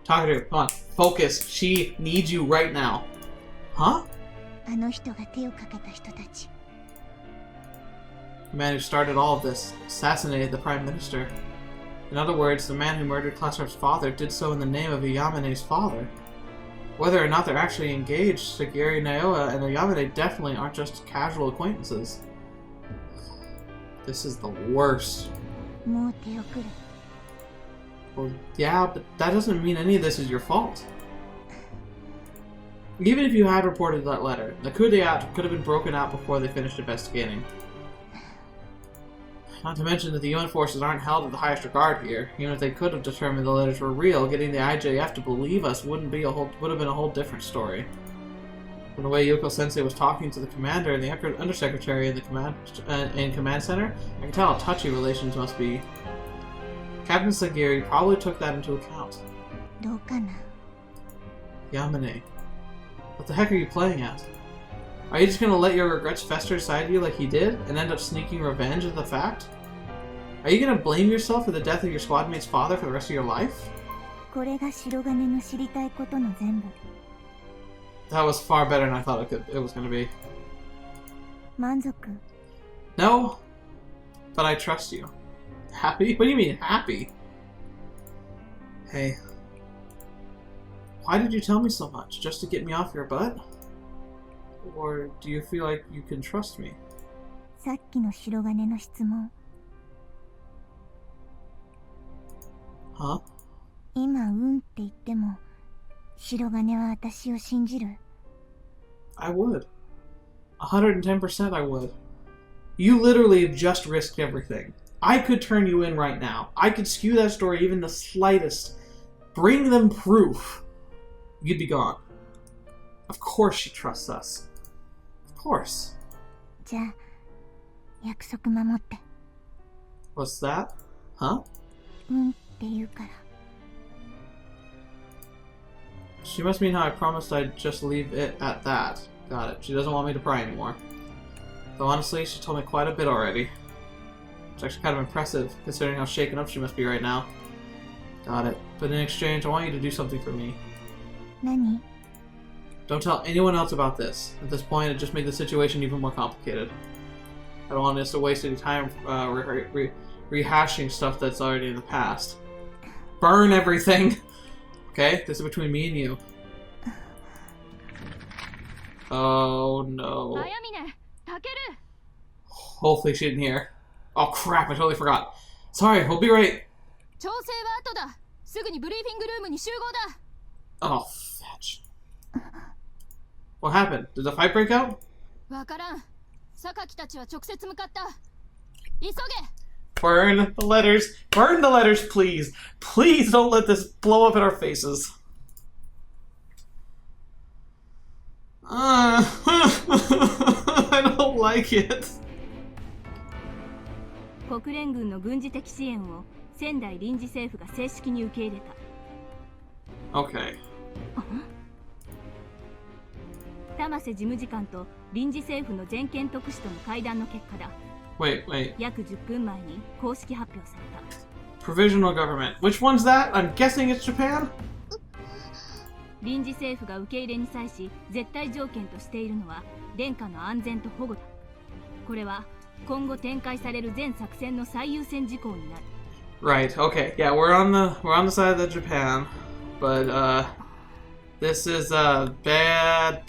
Takaru, come on. Focus. She needs you right now. Huh? あの人が手をかけた人たち。The man who started all of this assassinated the Prime Minister. In other words, the man who murdered Classharp's father did so in the name of Ayamine's father. Whether or not they're actually engaged, Sagiri Naoa and Ayamine definitely aren't just casual acquaintances. This is the worst. もう手遅れ。Well, yeah, but that doesn't mean any of this is your fault. Even if you had reported that letter, the coup d'etat could have been broken out before they finished investigating. Not to mention that the UN forces aren't held in the highest regard here. Even if they could have determined the letters were real, getting the IJF to believe us would have been a whole different story. From the way Yoko Sensei was talking to the commander and the undersecretary in the command center, I can tell how touchy relations must be. Captain Sagiri probably took that into account. どうかな。 Yamine. What the heck are you playing at? Are you just gonna let your regrets fester inside you like he did, and end up sneaking revenge at the fact? Are you gonna blame yourself for the death of your squad mate's father for the rest of your life? これが白金の知りたいことの全部。 That was far better than I thought it was gonna be. 満足。 No, but I trust you. Happy? What do you mean, happy? Hey. Why did you tell me so much? Just to get me off your butt? Or do you feel like you can trust me? さっきの白金の質問。 Huh? 今って言っても、白金は私を信じる。 I would. 110% I would. You literally just risked everything. I could turn you in right now. I could skew that story even the slightest. Bring them proof. You'd be gone. Of course she trusts us. Of course. じゃあ、約束守って。 What's that? Huh? って言うから。 She must mean how I promised I'd just leave it at that. Got it. She doesn't want me to pry anymore. Though honestly, she told me quite a bit already. It's actually kind of impressive, considering how shaken up she must be right now. Got it. But in exchange, I want you to do something for me. 何？ Don't tell anyone else about this. At this point, it just made the situation even more complicated. I don't want us to waste any time rehashing stuff that's already in the past. Burn everything! Okay? This is between me and you. Oh no. AYAMINE, Takeru! Hopefully she didn't hear. Oh crap, I totally forgot. Sorry, we'll be right. 調整は後だ。すぐにブリーフィングルームに集合だ。 Oh, fetch. What happened? Did the fight break out? わからん。榊たちは直接向かった。急げ。 Burn the letters. Burn the letters, please. Please don't let this blow up in our faces. I don't like it. 国連軍の軍事的支援を仙台臨時政府が正式に受け入れた。 Okay. 玉瀬事務次官と臨時政府の全権特使との会談の結果だ。 Wait. 約10分前に公式発表された。 Provisional government. Which one's that? I'm guessing it's Japan? 臨時政府が受け入れに際し絶対条件としているのは殿下の安全と保護だ。これは今後展開される全作戦の最優先事項になる。 Right. Okay. Yeah, we're on the side of the Japan, but this is a bad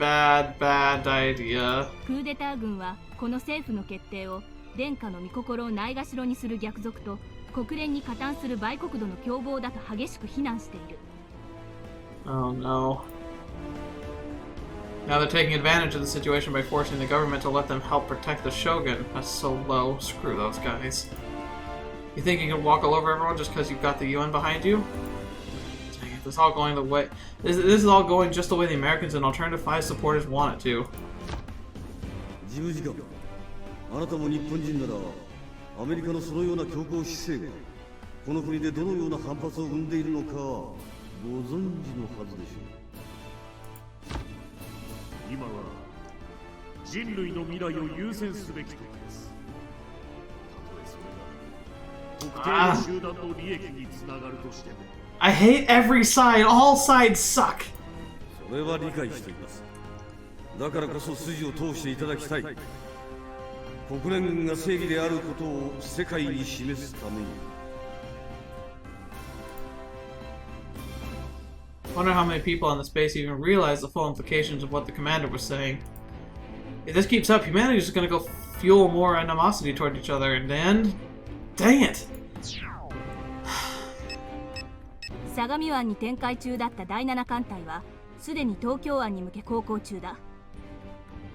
idea. クーデター軍はこの政府の決定を殿下の御心をないがしろにする逆賊と国連に加担する売国土の共謀だと激しく非難している。 Oh no. Now they're taking advantage of the situation by forcing the government to let them help protect the Shogun. That's so low. Screw those guys. You think you can walk all over everyone just because you've got the UN behind you? Dang it, this is all going the way. This is all going just the way the Americans and Alternative 5 supporters want it to. 事務次官、あなたも日本人ならアメリカのそのような強硬姿勢がこの国でどのような反発を生んでいるのかご存知のはずでしょう。今は人類の未来を優先すべき時です。たとえそれが特定の集団の利益につながるとしても。I hate every side. All sides suck. それは理解しています。だからこそ筋を通していただきたい。国連軍が正義であることを世界に示すために。Wonder how many people on the space even realize the full implications of what the commander was saying. If this keeps up, humanity is just gonna go fuel more animosity toward each other, and then, dang it! 相模湾に展開中だった第7艦隊はすでに東京湾に向け航行中だ。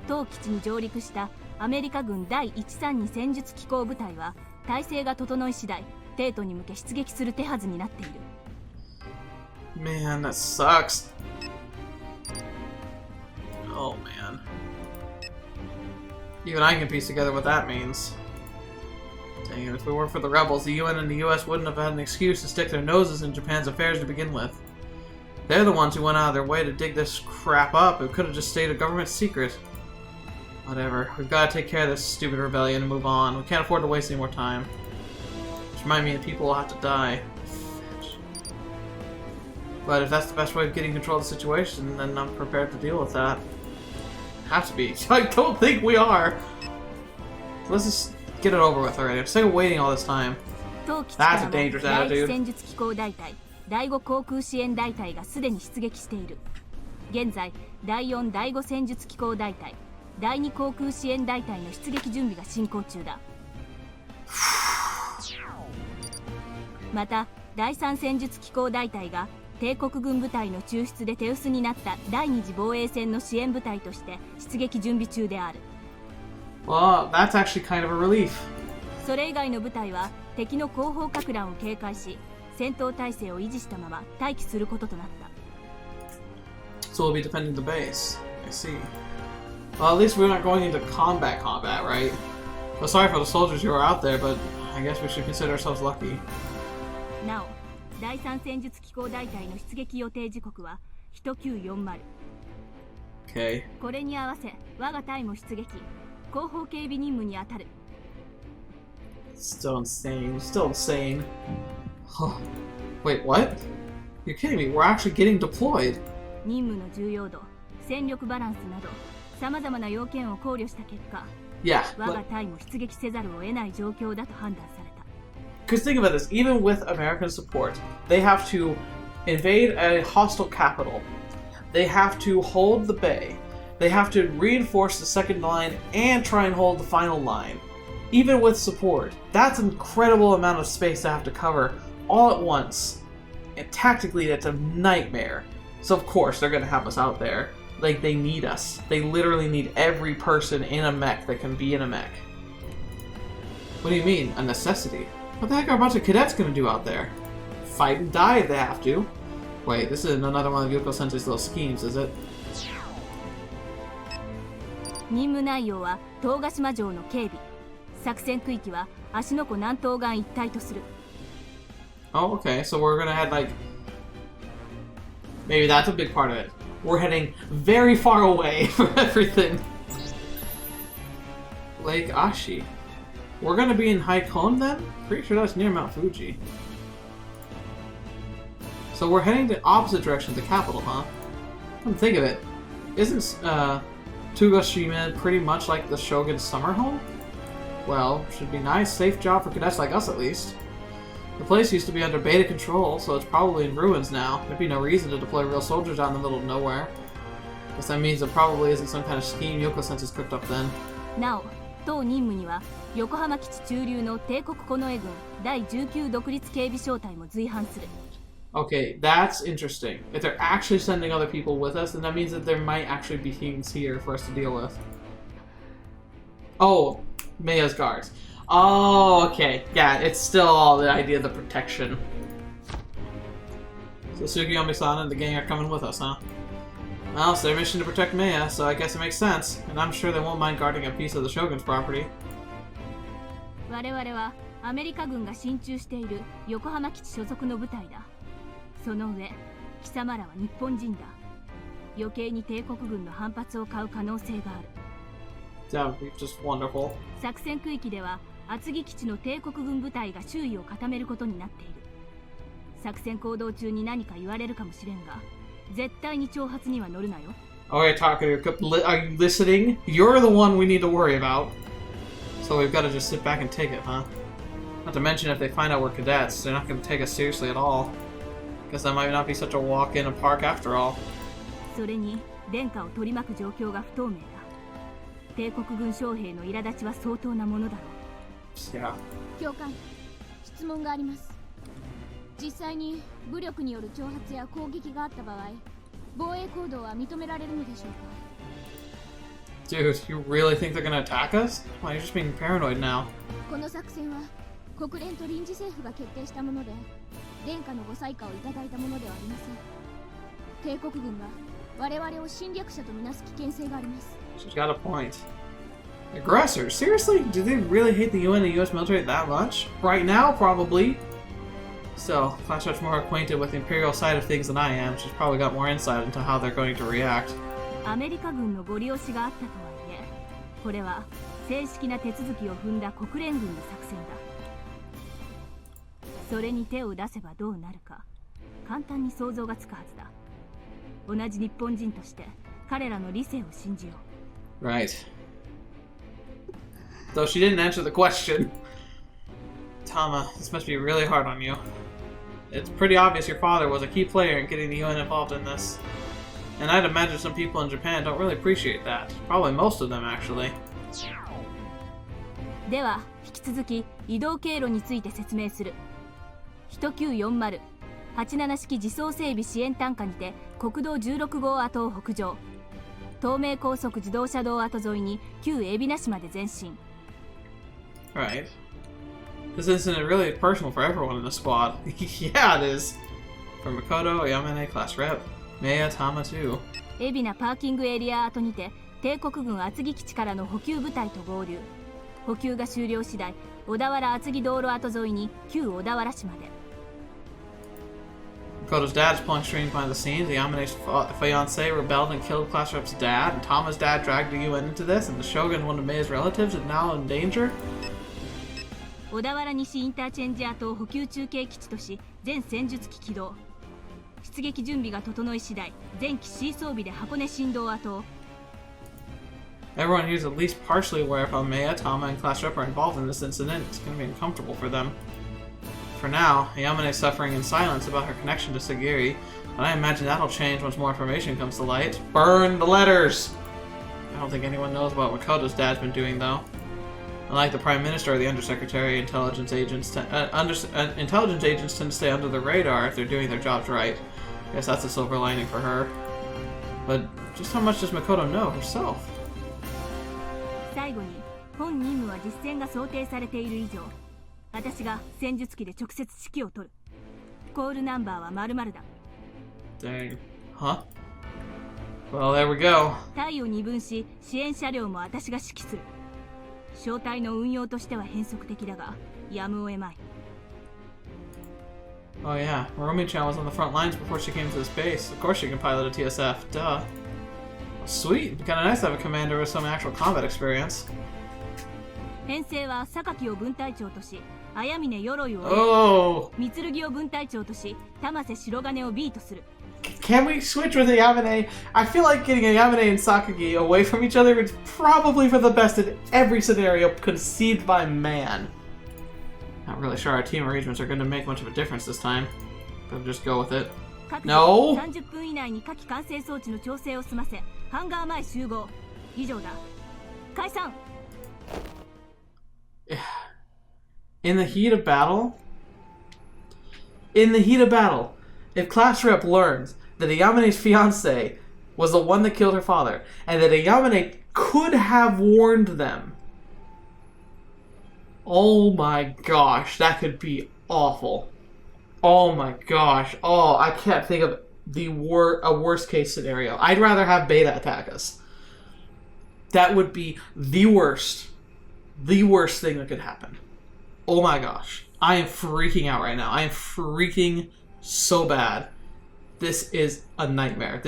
当基地に上陸したアメリカ軍第132戦術機構部隊は態勢が整い次第帝都に向け出撃する手はずになっている。 Man, that sucks. Oh man. Even I can piece together what that means. And if it weren't for the rebels, the UN and the US wouldn't have had an excuse to stick their noses in Japan's affairs to begin with. They're the ones who went out of their way to dig this crap up. It could have just stayed a government secret. Whatever. We've got to take care of this stupid rebellion and move on. We can't afford to waste any more time. Which reminds me that people will have to die. But if that's the best way of getting control of the situation, then I'm prepared to deal with that. Have to be. I don't think we are. So let's just get it over with already. I'm sick of waiting all this time. That's a dangerous attitude. 戦術機構大隊第5航空支援大隊がすでに出撃している。現在第4第5戦術機構大隊第2航空支援大隊の出撃準備が進行中だ。また第3戦術機構大隊が帝国軍部隊の抽出で手薄になった第2次防衛戦の支援部隊として出撃準備中である。Well, that's actually kind of a relief. それ以外の部隊は敵の後方撹乱を警戒し、戦闘態勢を維持したまま待機することとなった。So we'll be defending the base. I see. Well, at least we're not going into combat, right? Well, sorry for the soldiers who are out there, but I guess we should consider ourselves lucky. なお、第3戦術機構大隊の出撃予定時刻は1940。Okay. これに合わせ、我が隊も出撃、後方警備任務に当たる。Still insane. Still insane. Wait, what? You're kidding me. We're actually getting deployed. 任務の重要度、戦力バランスなど、様々な要件を考慮した結果、Yeah. 我が隊も出撃せざるを得ない状況だと判断された。Because think about this, even with American support, they have to invade a hostile capital. They have to hold the bay. They have to reinforce the second line and try and hold the final line. Even with support, that's an incredible amount of space to have to cover all at once. And tactically, that's a nightmare. So of course, they're going to have us out there. Like, they need us. They literally need every person in a mech that can be in a mech. What do you mean, a necessity? What the heck are a bunch of cadets going to do out there? Fight and die if they have to. Wait, this isn't another one of Yoko Sensei's little schemes, is it? 任務内容は東ヶ島城の警備。作戦区域は芦ノ湖南東岸一帯とする。Oh, okay. So we're gonna head like... Maybe that's a big part of it. We're heading very far away from everything. Lake Ashi. We're gonna be in Haikon then? Pretty sure that's near Mount Fuji. So we're heading the opposite direction of the capital, huh? Come think of it. Isn't Tugashima pretty much like the Shogun's summer home? Well, should be nice, safe job for cadets like us at least. The place used to be under beta control, so it's probably in ruins now. There'd be no reason to deploy real soldiers out in the middle of nowhere. Guess that means there probably isn't some kind of scheme Yoko Sensei's cooked up then. なお、当任務には横浜基地駐留の帝国近衛軍第19独立警備小隊も随伴する。Okay, that's interesting. If they're actually sending other people with us, then that means that there might actually be things here for us to deal with. Oh, Meia's guards. Oh, okay. Yeah, it's still all the idea of the protection. So Tsukiyomi-san and the gang are coming with us, huh? Well, it's their mission to protect Meiya, so I guess it makes sense. And I'm sure they won't mind guarding a piece of the Shogun's property. 我々はアメリカ軍が進駐している横浜基地所属の部隊だ。その上、貴様らは日本人だ。余計に帝国軍の反発を買う可能性がある。That would be just wonderful. 作戦区域では厚木基地の帝国軍部隊が周囲を固めることになっている。作戦行動中に何か言われるかもしれんが、絶対に挑発には乗るなよ。Okay, Taka, are you listening? You're the one we need to worry about. So we've got to just sit back and take it, huh? Not to mention if they find out we're cadets, they're not going to take us seriously at all. Guess that might not be such a walk in a park after all. それに殿下を取り巻く状況が不透明だ。帝国軍将兵の苛立ちは相当なものだろう。Yeah. 教官、質問があります。実際に武力による挑発や攻撃があった場合、防衛行動は認められるのでしょうか？ Dude, you really think they're gonna attack us? Well, you're just being paranoid now. この作戦は国連と臨時政府が決定したもので、殿下のご裁可をいただいたものではありません。帝国軍が我々を侵略者とみなす危険性があります。She's got a point. Aggressors? Seriously? Do they really hate the UN and the US military that much? Right now, probably. So, Classrep's more acquainted with the Imperial side of things than I am. She's probably got more insight into how they're going to react. アメリカ軍のご利用しがあったとはいえ、これは正式な手続きを踏んだ国連軍の作戦だ。それに手を出せばどうなるか、簡単に想像がつくはずだ。同じ日本人として彼らの理性を信じよう。Right. Though she didn't answer the question. Tama, this must be really hard on you. It's pretty obvious your father was a key player in getting the UN involved in this. And I'd imagine some people in Japan don't really appreciate that. Probably most of them, actually. では、引き続き移動経路について説明する。1940、87式自走整備支援単価にて国道16号跡を北上。東名高速自動車道跡沿いに旧海老名市まで前進。Right. This incident is really personal for everyone in the squad. Yeah, it is. For Makoto, Ayamine, Class Rep, Maya, Tama too. 海老名パーキングエリア跡にて帝国軍厚木基地からの補給部隊と合流。補給が終了次第、小田原厚木道路跡沿いに旧小田原市まで。Makoto's dad is pulling strings behind the scenes. Ayamine's fiancé rebelled and killed Class Rep's dad, and Tama's dad dragged the UN into this, and the Shogun, one of Mei's relatives, is now in danger. 小田原西インターチェンジ跡を補給中継基地とし、全戦術機起動。出撃準備が整い次第、前期 C 装備で箱根新道跡を。Everyone here is at least partially aware of how Maya, Tama, and Class Rep are involved in this incident. It's going to be uncomfortable for them. For now, Ayamine is suffering in silence about her connection to Sagiri, but I imagine that'll change once more information comes to light. Burn the letters! I don't think anyone knows about what Makoto's dad's been doing, though. Unlike the Prime Minister or the Undersecretary, intelligence agents tend to stay under the radar if they're doing their jobs right. I guess that's a silver lining for her. But just how much does Makoto know herself? 最後に、本任務は実戦が想定されている以上、私が戦術機で直接指揮を取る。コールナンバーは〇〇だ。Dang. Huh? Well, there we go. 隊を二分し、支援車両も私が指揮する。小隊の運用としては変則的だが、やむを得まい。Oh yeah, Marumi-chan was on the front lines before she came to this base. Of course she can pilot a TSF, duh. Sweet, it'd be kinda nice to have a commander with some actual combat experience. 編成は榊を分隊長とし、綾峰鎧を Oh! 三剣を分隊長とし、玉瀬白金を B とする。Can we switch with Ayamine? I feel like getting Ayamine and Sakagi away from each other is probably for the best in every scenario conceived by man. Not really sure our team arrangements are going to make much of a difference this time. But just go with it. No! 30分以内に火器管制装置の調整を済ませ、ハンガー前集合。以上だ。解散。In the heat of battle? In the heat of battle, if Class Rep learns that Ayamine's fiancé was the one that killed her father, and that Ayamine could have warned them, oh my gosh, that could be awful. Oh my gosh. Oh, I can't think of a worst case scenario. I'd rather have Beta attack us. That would be the worst thing that could happen. Oh my gosh. I am freaking out right now. I am freaking so bad. This is a nightmare.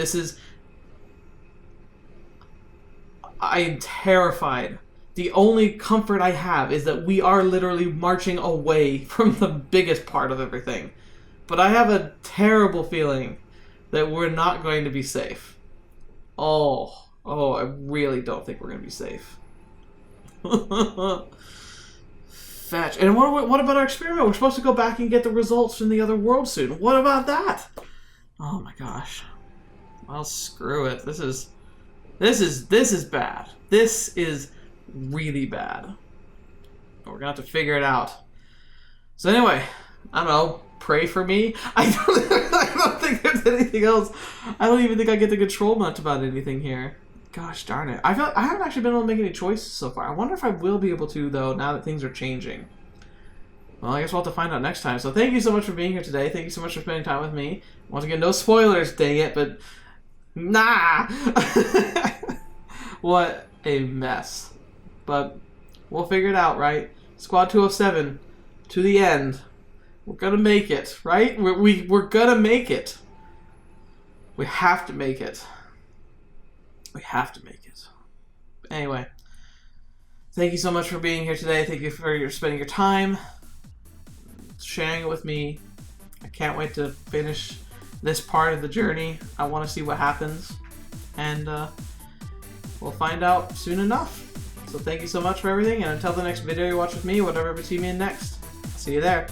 I am terrified. The only comfort I have is that we are literally marching away from the biggest part of everything. But I have a terrible feeling that we're not going to be safe. Oh, I really don't think we're going to be safe. Fetch. And what about our experiment? We're supposed to go back and get the results from the other world soon. What about that? Oh my gosh. Well, screw it. This is bad. This is really bad. But we're gonna have to figure it out. So anyway, I don't know. Pray for me. I don't think there's anything else. I don't even think I get to control much about anything here. Gosh darn it. I haven't actually been able to make any choices so far. I wonder if I will be able to, though, now that things are changing. Well, I guess we'll have to find out next time. So thank you so much for being here today. Thank you so much for spending time with me. Once again, no spoilers, dang it, but... Nah! What a mess. but we'll figure it out, right? Squad 207, to the end. We're gonna make it, right? We're gonna make it. We have to make it. We have to make it. Anyway, thank you so much for being here today. Thank you for spending your time sharing it with me. I can't wait to finish this part of the journey. I want to see what happens, and we'll find out soon enough. So thank you so much for everything, and until the next video you watch with me, whatever you see me in next, see you there.